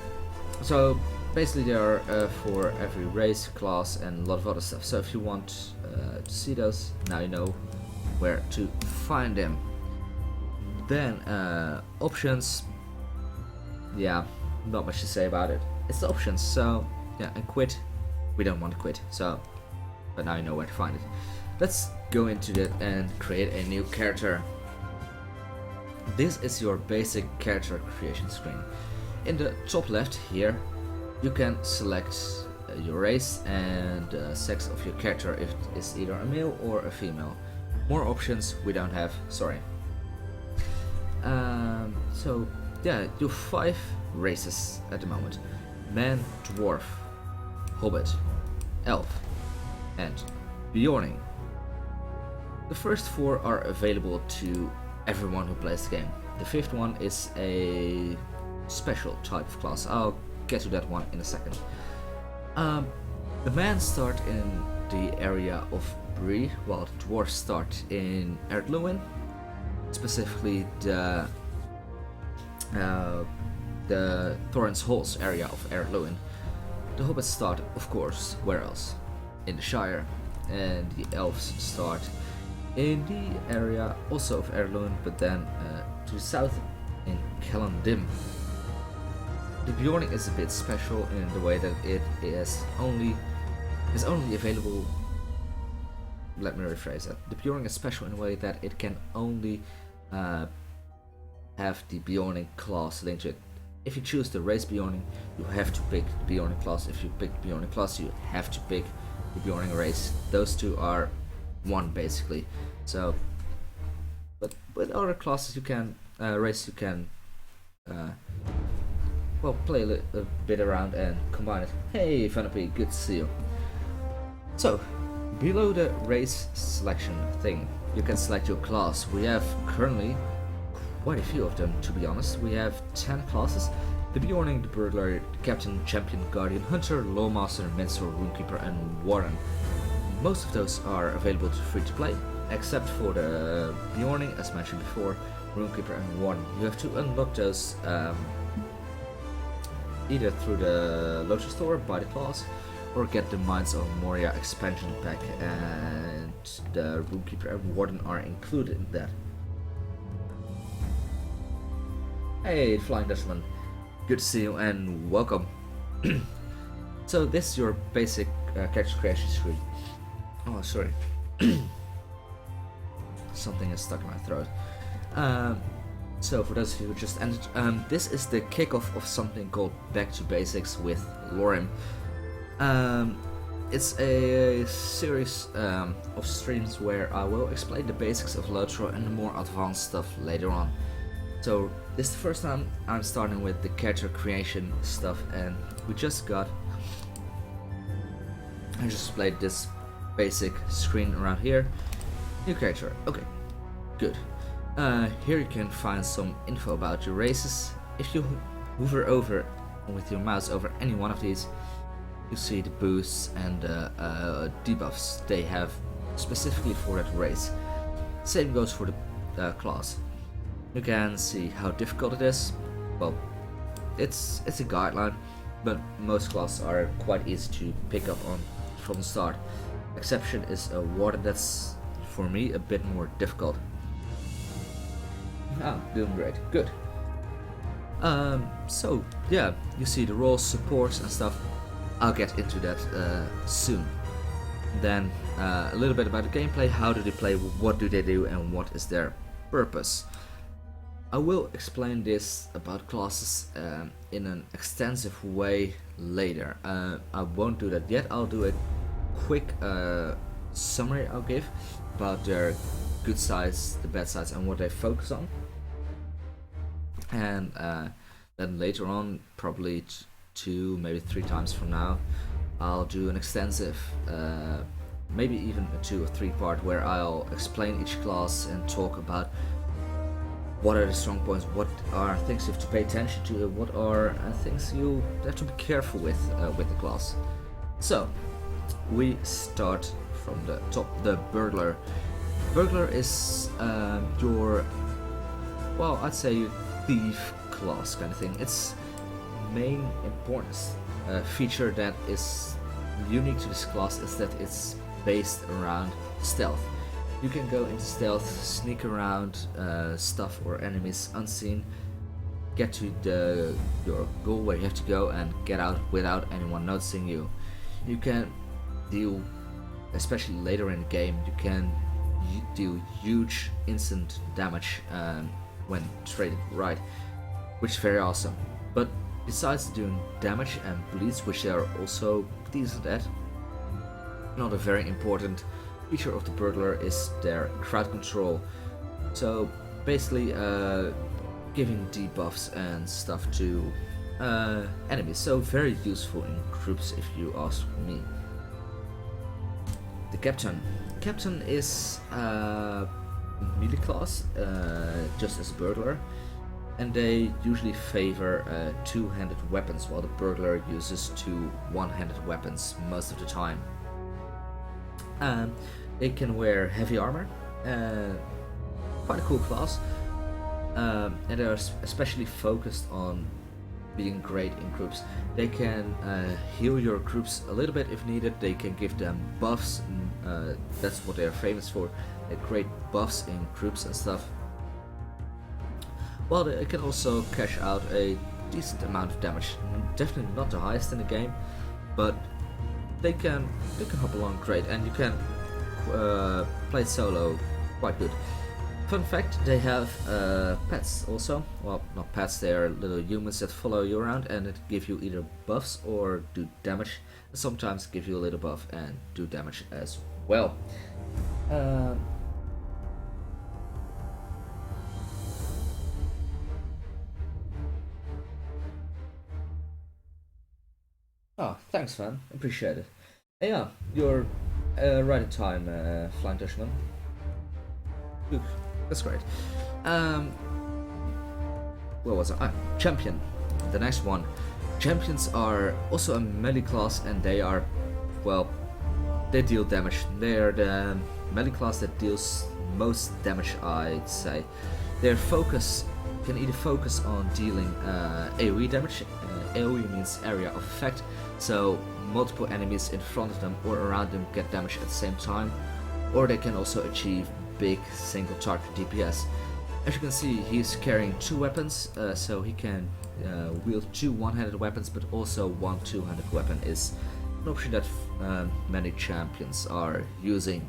Speaker 1: So basically they are for every race, class, and a lot of other stuff. So if you want to see those, now you know where to find them. Then options, yeah, not much to say about it. It's the options. So yeah, and quit, we don't want to quit. So, but now you know where to find it. Let's go into that and create a new character. This is your basic character creation screen. In the top left here, you can select your race and sex of your character, if it's either a male or a female. More options we don't have, sorry. So yeah, you have 5 races at the moment: man, dwarf, hobbit, elf, and Bjorning. The first 4 are available to everyone who plays the game. The 5th one is a special type of class. I'll get to that one in a second. The men start in the area of Bree, while the dwarves start in Erdluin, specifically the Thorin's Halls area of Erdluin. The hobbits start, of course, where else? In the Shire, and the elves start in the area also of Erdluin, but then to the south in Kellandim. The Bjorning is a bit special in the way that it is only available. Let me rephrase that. The Bjorning is special in a way that it can only have the Bjorning class linked to it. If you choose the race Bjorning, you have to pick the Bjorning class. If you pick the Bjorning class, you have to pick the Bjorning race. Those two are one basically. So, but with other classes you can race, you can well, play a bit around and combine it. Hey Vanapy, good to see you. So, below the race selection thing, you can select your class. We have currently quite a few of them, to be honest. We have 10 classes: the Bjorning, the Burglar, the Captain, Champion, Guardian, Hunter, Lawmaster, Mentor, Runekeeper and Warden. Most of those are available to free to play, except for the Bjorning, as mentioned before, Runekeeper and Warden. You have to unlock those either through the LOTRO store, buy the class, or get the Mines of Moria expansion pack, and the Runekeeper and Warden are included in that. Hey Flying Dutchman, good to see you and welcome. So this is your basic character creation screen. Oh, sorry. Something is stuck in my throat. So for those of you who just entered, this is the kickoff of something called Back to Basics with Lorim. It's a series of streams where I will explain the basics of LOTRO and the more advanced stuff later on. So this is the first time I'm starting with the character creation stuff, and we just got... I just displayed this basic screen around here. New character, okay, good. Here you can find some info about your races. If you hover over with your mouse over any one of these, you see the boosts and debuffs they have specifically for that race. Same goes for the class. You can see how difficult it is. Well, it's a guideline, but most classes are quite easy to pick up on from the start. Exception is a Warden, that's for me a bit more difficult. Ah, doing great, good. So yeah, you see the roles, supports and stuff. I'll get into that soon. Then a little bit about the gameplay, how do they play, what do they do, and what is their purpose. I will explain this about classes in an extensive way later. I won't do that yet. I'll do a quick summary I'll give about their good sides, the bad sides, and what they focus on. And then later on, probably 2, maybe 3 times from now, I'll do an extensive, maybe even a 2 or 3 part where I'll explain each class and talk about what are the strong points, what are things you have to pay attention to, what are things you have to be careful with the class. So we start from the top, the Burglar. Burglar is your, well, I'd say thief class kind of thing. Its main importance feature that is unique to this class is that it's based around stealth. You can go into stealth, sneak around stuff or enemies unseen, get to your goal where you have to go, and get out without anyone noticing you. You can deal, especially later in the game, you can deal huge instant damage when traded right, which is very awesome. But besides doing damage and bleeds, which they are also decent at, another very important feature of the Burglar is their crowd control. So basically giving debuffs and stuff to enemies, so very useful in groups if you ask me. The Captain captain is melee class, just as a burglar, and they usually favor two-handed weapons, while the burglar uses two one-handed weapons most of the time. They can wear heavy armor, quite a cool class, and they're especially focused on being great in groups. They can heal your groups a little bit if needed. They can give them buffs. That's what they're famous for. They create buffs in groups and stuff. Well, they can also cash out a decent amount of damage. Definitely not the highest in the game, but they can hop along great, and you can play solo quite good. Fun fact, they have pets also. Well, not pets, they are little humans that follow you around and that give you either buffs or do damage. And sometimes give you a little buff and do damage as well. Oh, thanks man, appreciate it. Yeah, you're right in time, Flying Dutchman. Ooh, that's great. Where was I? Champion, the next one. Champions are also a melee class, and they are, well, they deal damage. They are the melee class that deals most damage, I'd say. Their focus can either focus on dealing AoE damage. AoE means area of effect, so multiple enemies in front of them or around them get damage at the same time, or they can also achieve big single target DPS. As you can see, he's carrying two weapons, so he can wield two one-handed weapons, but also one two-handed weapon is an option that many champions are using.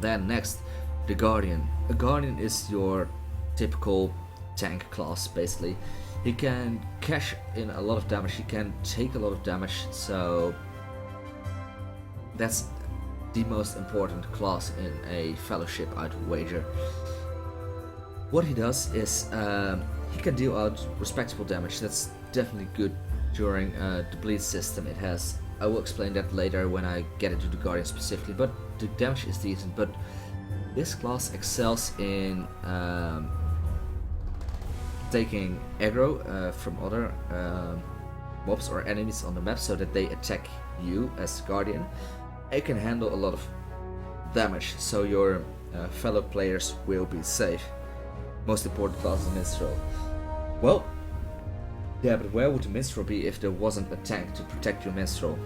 Speaker 1: Then next, the Guardian. A Guardian is your typical tank class, basically. He can cash in a lot of damage, he can take a lot of damage, so that's the most important class in a fellowship, I'd wager. What he does is he can deal out respectable damage. That's definitely good during the bleed system it has. I will explain that later when I get into the Guardian specifically, but the damage is decent. But this class excels in taking aggro from other mobs or enemies on the map so that they attack you as Guardian. It can handle a lot of damage, so your fellow players will be safe. Most important class is Minstrel. Well, yeah, but where would the Minstrel be if there wasn't a tank to protect your Minstrel?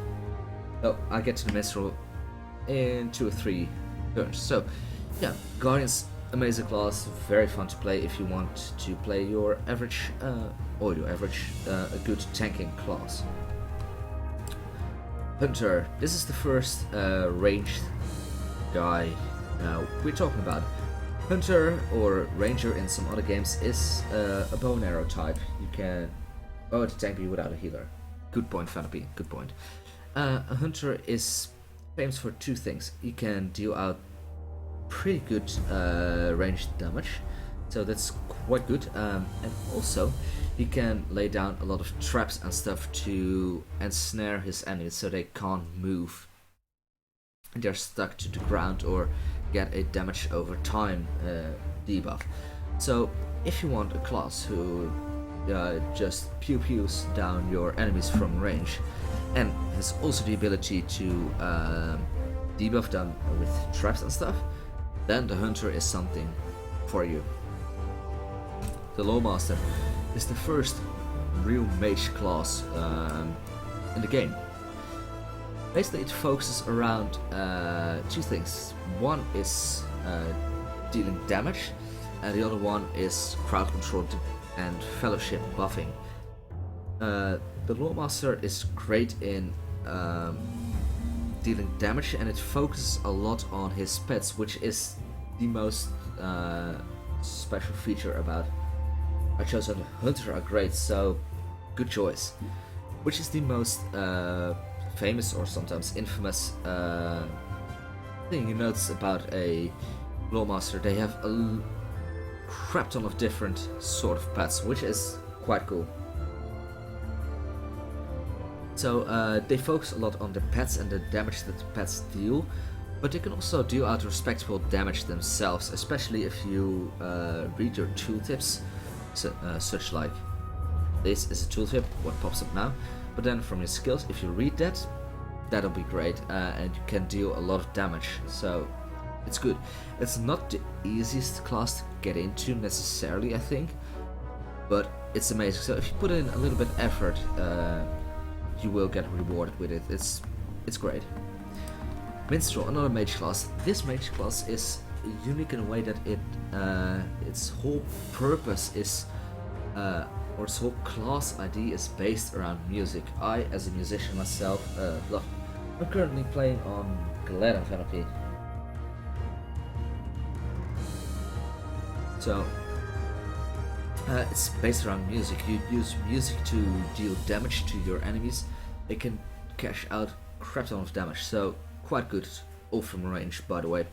Speaker 1: Oh, I'll get to the Minstrel in 2 or 3 turns. So, yeah, Guardian's amazing class, very fun to play if you want to play your average, a good tanking class. Hunter, this is the first ranged guy we're talking about. Hunter or Ranger in some other games is a bow and arrow type. You can to tank you without a healer. Good point, Fanapi, good point. A Hunter is famous for two things. He can deal out pretty good ranged damage, so that's quite good, and also he can lay down a lot of traps and stuff to ensnare his enemies so they can't move. They're stuck to the ground or get a damage over time debuff. So if you want a class who just pews down your enemies from range and has also the ability to debuff them with traps and stuff, then the Hunter is something for you. The Lawmaster is the first real mage class in the game. Basically it focuses around two things. One is dealing damage, and the other one is crowd control and fellowship buffing. The Lawmaster is great in dealing damage, and it focuses a lot on his pets, which is the most special feature about. I chose the Hunter are great, so good choice. Which is the most famous or sometimes infamous thing you notice about a Lawmaster? They have a crap ton of different sort of pets, which is quite cool. So they focus a lot on the pets and the damage that the pets deal, but they can also deal out respectable damage themselves, especially if you read your tooltips, such like this is a tooltip, what pops up now, but then from your skills, if you read that, that'll be great, and you can deal a lot of damage, so it's good. It's not the easiest class to get into necessarily, I think, but it's amazing. So if you put in a little bit of effort, you will get rewarded with it. It's great. Minstrel, another mage class. This mage class is unique in a way that its whole purpose is, or its whole class ID is based around music. I, as a musician myself, love. I'm currently playing on Gladden Vanity. So it's based around music. You use music to deal damage to your enemies. They can cash out a crap ton of damage, so quite good, all from range, by the way.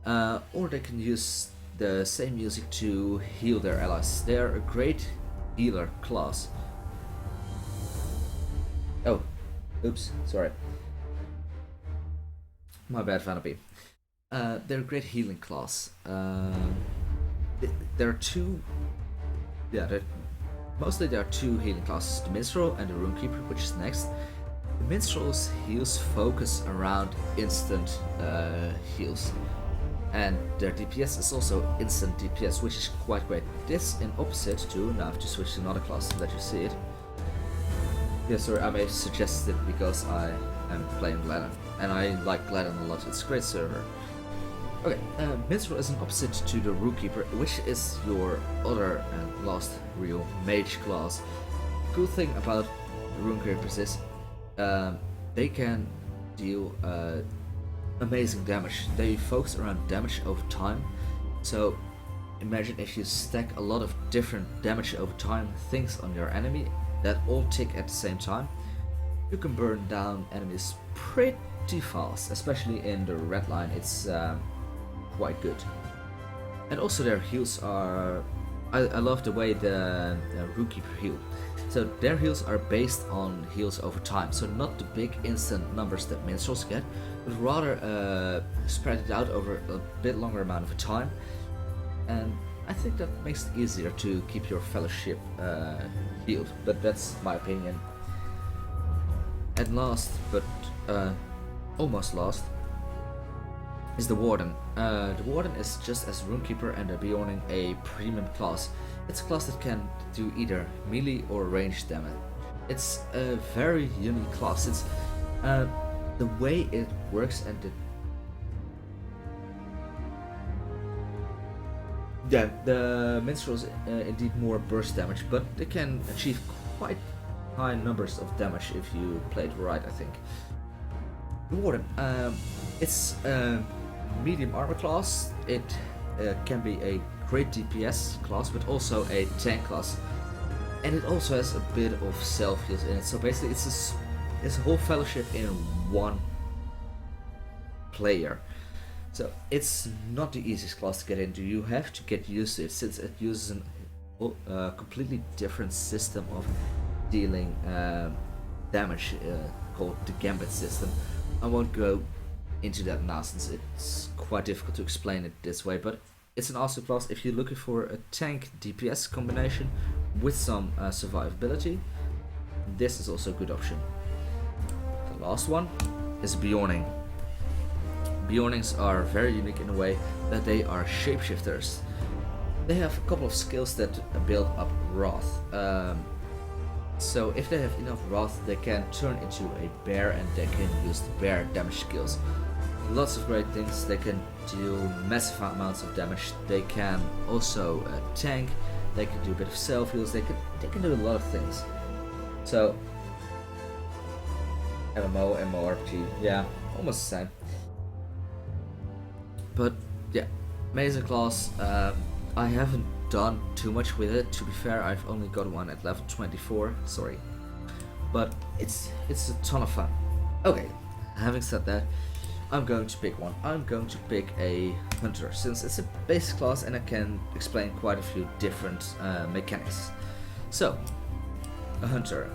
Speaker 1: Or they can use the same music to heal their allies. They are a great healer class. Oh, oops, sorry. My bad, Vanity. They're a great healing class. There are two. Yeah, mostly there are two healing classes: the Minstrel and the Runekeeper, which is next. The Minstrel's heals focus around instant heals, and their DPS is also instant DPS, which is quite great. This in opposite to, now I have to switch to another class to let you see it. Yeah, sorry, I may suggest it because I am playing Gladden, and I like Gladden a lot. It's a great server. Okay, Minstrel is an opposite to the Runekeeper, which is your other and last real mage class. Cool thing about the Runekeepers is they can deal amazing damage. They focus around damage over time. So imagine if you stack a lot of different damage over time things on your enemy that all tick at the same time, you can burn down enemies pretty fast, especially in the red line. It's quite good. And also their heals are, I love the way the Runekeeper heal. So their heals are based on heals over time, so not the big instant numbers that minstrels get, but rather spread it out over a bit longer amount of time. And I think that makes it easier to keep your fellowship healed, but that's my opinion. And last, but almost last, is the Warden. The Warden is just as Runekeeper and the Bjorning a premium class. It's a class that can do either melee or ranged damage. It's a very unique class. It's the way it works and the minstrels indeed more burst damage, but they can achieve quite high numbers of damage if you play it right, I think. The Warden, it's a medium armor class. It can be a great DPS class, but also a tank class, and it also has a bit of self heals in it. So basically, it's a whole fellowship in one player. So it's not the easiest class to get into. You have to get used to it since it uses a completely different system of dealing damage called the Gambit system. I won't go into that now since it's quite difficult to explain it this way, but it's an awesome class if you're looking for a tank DPS combination with some survivability. This is also a good option. The last one is Bjorning. Bjornings are very unique in a way that they are shapeshifters. They have a couple of skills that build up Wrath. So if they have enough Wrath, they can turn into a bear and they can use the bear damage skills. Lots of great things. They can deal massive amounts of damage. They can also tank. They can do a bit of self heals. They can do a lot of things. So MMO, MMORPG, yeah, almost the same. But yeah, amazing class. I haven't done too much with it, to be fair. I've only got one at level 24, sorry, but it's a ton of fun. Okay, having said that, I'm going to pick one. I'm going to pick a hunter, since it's a basic class and I can explain quite a few different mechanics. So, a hunter.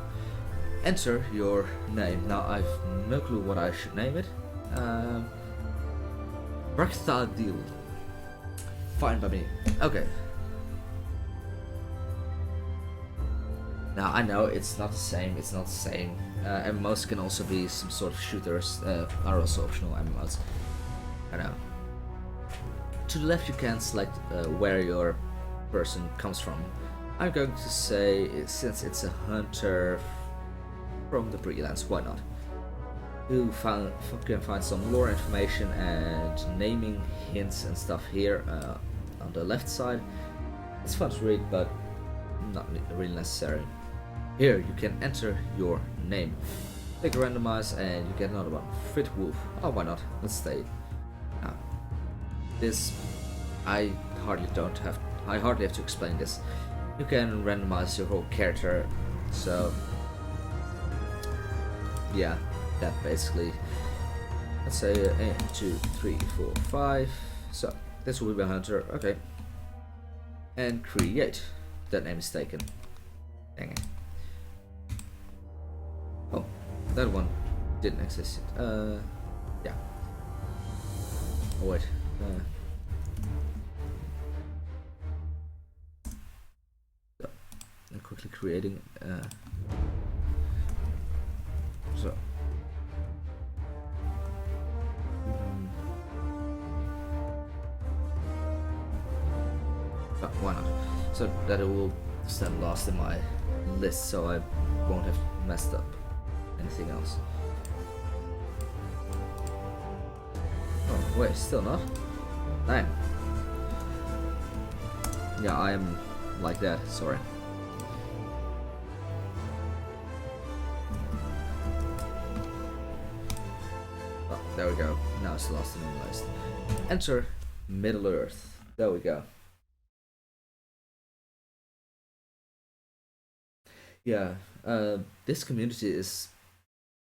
Speaker 1: enter your name. Now I've no clue what I should name it. Brachtadil. Fine by me. Okay. Now I know it's not the same. It's not the same. MMOs can also be some sort of shooters. Are also optional MMOs. I know. To the left you can select where your person comes from. I'm going to say, since it's a hunter from the Brelands, why not? You can find some lore information and naming hints and stuff here on the left side. It's fun to read, but not really necessary. Here you can enter your name. Click randomize and you get another one. Frit Wolf. Oh, why not? Let's stay. Now, this I hardly have to explain this. You can randomize your whole character, so yeah, that basically. Let's say 1, 2, 3, 4, 5. So this will be my hunter. Okay, and create. That name is taken. Dang it. Oh, that one didn't exist. Yeah. Oh wait. So, I'm quickly creating. So. Why not? So that it will stand last in my list, so I won't have messed up anything else. Oh wait, still not? Damn. Yeah, I am like that, sorry. Oh, there we go. Now it's lost in the list. Enter Middle Earth. There we go. Yeah, this community is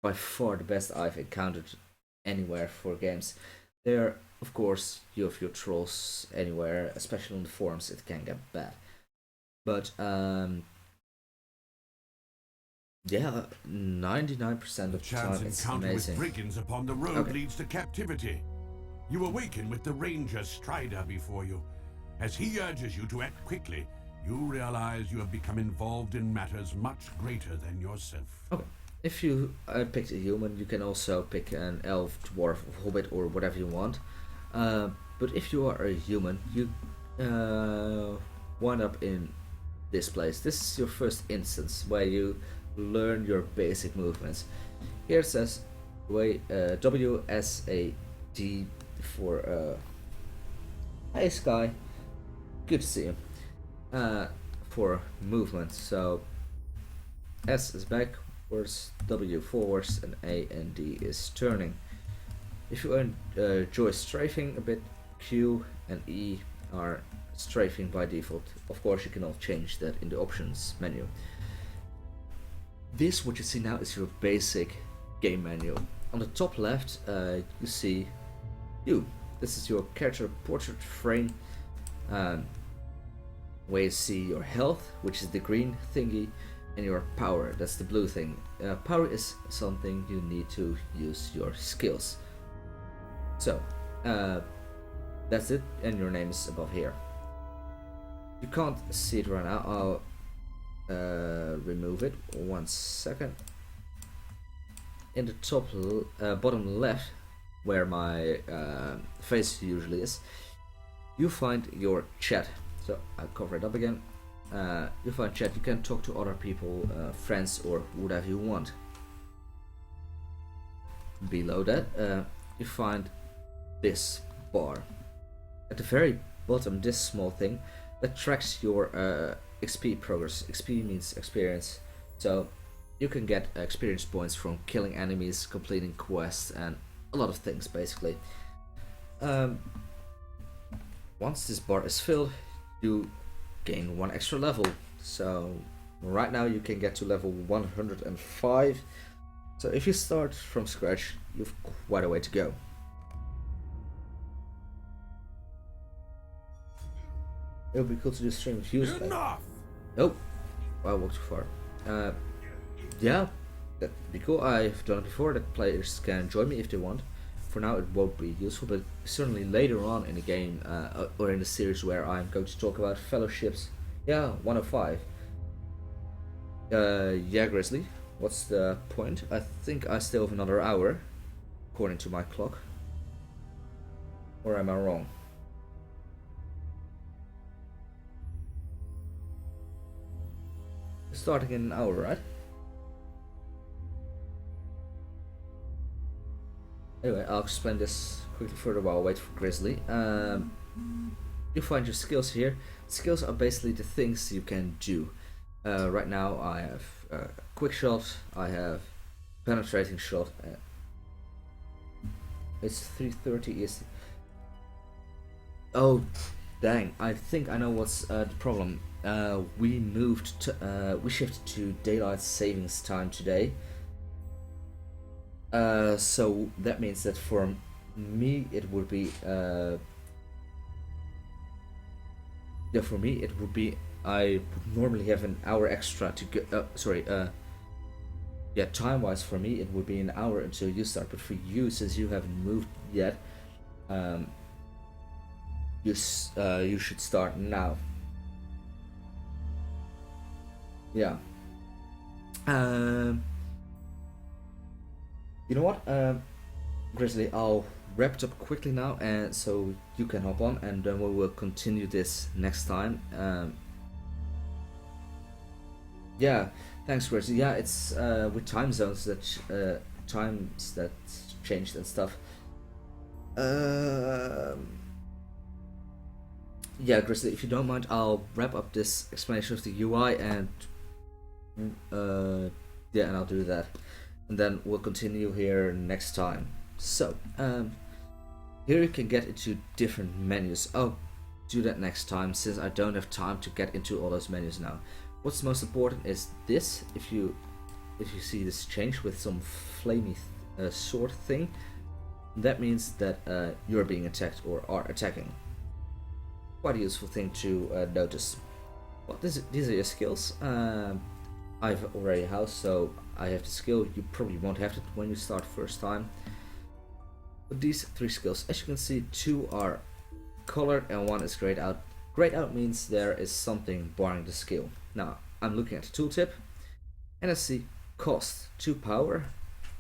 Speaker 1: by far the best I've encountered anywhere for games. There, of course, you have your trolls anywhere, especially on the forums. It can get bad, but yeah, 99% of the time it's amazing.
Speaker 4: With brigands upon the road leads to captivity. You awaken with the ranger Strider before you. As he urges you to act quickly, you realize you have become involved in matters much greater than yourself.
Speaker 1: Okay. If you picked a human, you can also pick an elf, dwarf, hobbit, or whatever you want. But if you are a human, you wind up in this place. This is your first instance where you learn your basic movements. Here it says WSAD for hey Sky, good to see you. For movement, so S is backwards, W forwards, and A and D is turning. If you enjoy strafing a bit, Q and E are strafing by default. Of course, you can all change that in the options menu. This, what you see now, is your basic game menu. On the top left, you see you. This is your character portrait frame. Where you see your health, which is the green thingy, and your power, that's the blue thing. Power is something you need to use your skills. So, that's it, and your name is above here. You can't see it right now. I'll remove it. 1 second. In the top bottom left, where my face usually is, you find your chat. So I'll cover it up again. You find chat. You can talk to other people, friends, or whatever you want. Below that, you find this bar. At the very bottom, this small thing that tracks your XP progress. XP means experience. So you can get experience points from killing enemies, completing quests, and a lot of things basically. Once this bar is filled, you gain 1 extra level. So right now you can get to level 105. So if you start from scratch, you've quite a way to go. It would be cool to do stream views.
Speaker 4: Enough!
Speaker 1: Nope. I walked too far. Yeah, That'd be cool. I've done it before that players can join me if they want. For now, it won't be useful, but certainly later on in the game or in the series where I'm going to talk about fellowships. Yeah, 105. Yeah, Grizzly. What's the point? I think I still have another hour, according to my clock. Or am I wrong? Starting in an hour, right? Anyway, I'll explain this quickly further while I wait for Grizzly. You find your skills here. Skills are basically the things you can do. Right now I have quick shot, I have penetrating shot. It's 3:30 is. Oh, dang! I think I know what's the problem. We shifted to daylight savings time today. So that means that for me it would be yeah, for me it would be I would normally have an hour extra to go. Yeah, time wise for me it would be an hour until you start, but for you, since you haven't moved yet, you should start now. Yeah. You know what, Grizzly? I'll wrap it up quickly now, and so you can hop on, and then we will continue this next time. Yeah, thanks, Grizzly. Yeah, it's with time zones that times that changed and stuff. Yeah, Grizzly, if you don't mind, I'll wrap up this explanation of the UI, and yeah, and I'll do that, and then we'll continue here next time. So, here you can get into different menus. I'll do that next time, since I don't have time to get into all those menus now. What's most important is this. If you see this change with some flamey sword thing, that means that you're being attacked or are attacking. Quite a useful thing to notice. Well, these are your skills. I've already a house, so I have the skill. You probably won't have it when you start first time. But these 3 skills, as you can see, 2 are colored and 1 is grayed out. Grayed out means there is something barring the skill. Now, I'm looking at the tooltip, and I see cost 2 power,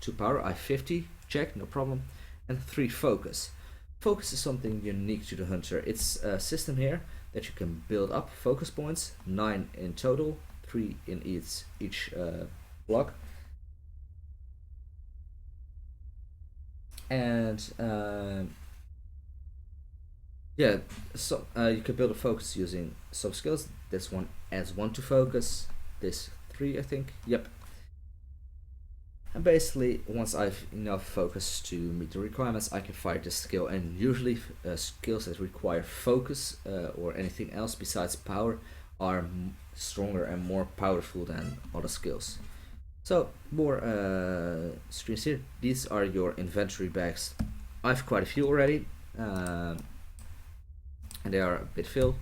Speaker 1: I-50, check, no problem, and 3 focus. Focus is something unique to the hunter. It's a system here that you can build up focus points, 9 in total, 3 in each block. And yeah, so you can build a focus using sub skills. This one adds 1 to focus, this 3 I think, yep. And basically, once I've enough focus to meet the requirements, I can fire this skill, and usually skills that require focus or anything else besides power are stronger and more powerful than other skills. So, more screens here. These are your inventory bags. I have quite a few already, and they are a bit filled.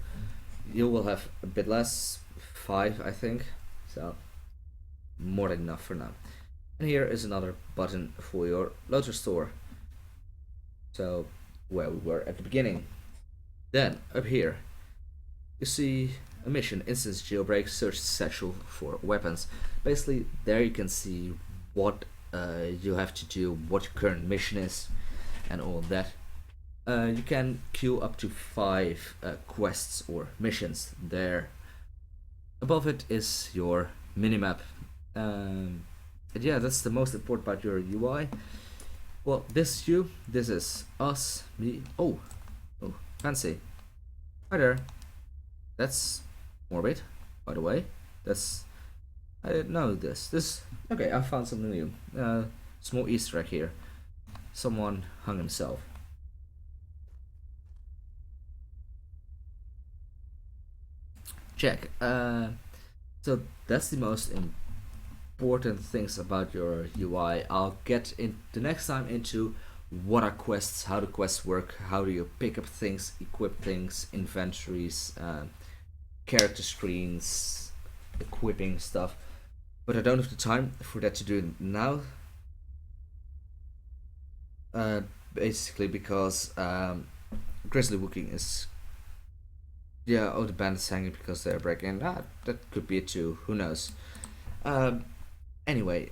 Speaker 1: You will have a bit less, 5 I think, so more than enough for now. And here is another button for your LOTRO store. So, where we were at the beginning. Then, up here, you see a mission, instance jailbreak, search satchel for weapons. Basically, there you can see what you have to do, what your current mission is, and all of that. You can queue up to 5 quests or missions. There, above it is your minimap. And yeah, that's the most important part of your UI. Well, this is you, this is us, me. Oh, fancy. Hi there. That's morbid, by the way. I didn't know this. Okay, I found something new. Small Easter egg here. Someone hung himself. Check. So that's the most important things about your UI. I'll get in the next time into what are quests, how do quests work, how do you pick up things, equip things, inventories, character screens, equipping stuff. but I don't have the time for that to do it now. Basically because Grizzly Wooking is, yeah, oh, the band is hanging because they're breaking. That could be it too. Who knows? Anyway,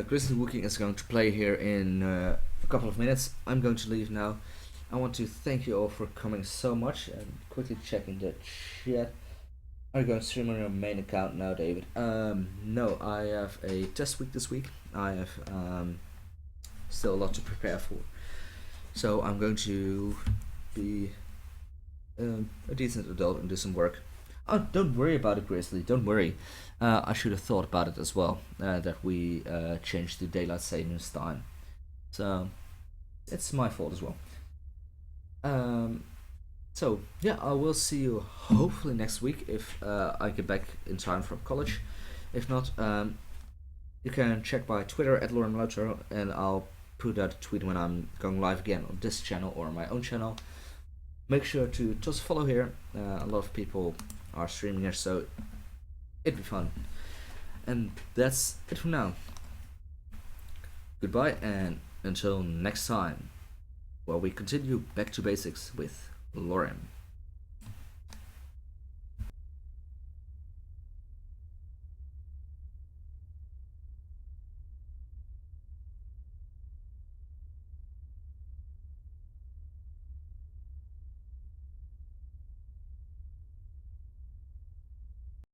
Speaker 1: Grizzly Wooking is going to play here in a couple of minutes. I'm going to leave now. I want to thank you all for coming so much and quickly checking the chat. Are you going to stream on your main account now, David? No, I have a test week this week. I have still a lot to prepare for. So I'm going to be a decent adult and do some work. Oh, don't worry about it, Grizzly. Don't worry. I should have thought about it as well. That we changed to daylight savings time. So it's my fault as well. So yeah, I will see you hopefully next week if I get back in time from college. If not, you can check my Twitter at Lorim LOTRO, and I'll put out a tweet when I'm going live again on this channel or on my own channel. Make sure to just follow here. A lot of people are streaming here, so it'd be fun. And that's it for now. Goodbye, and until next time, where we continue back to basics with Lorim.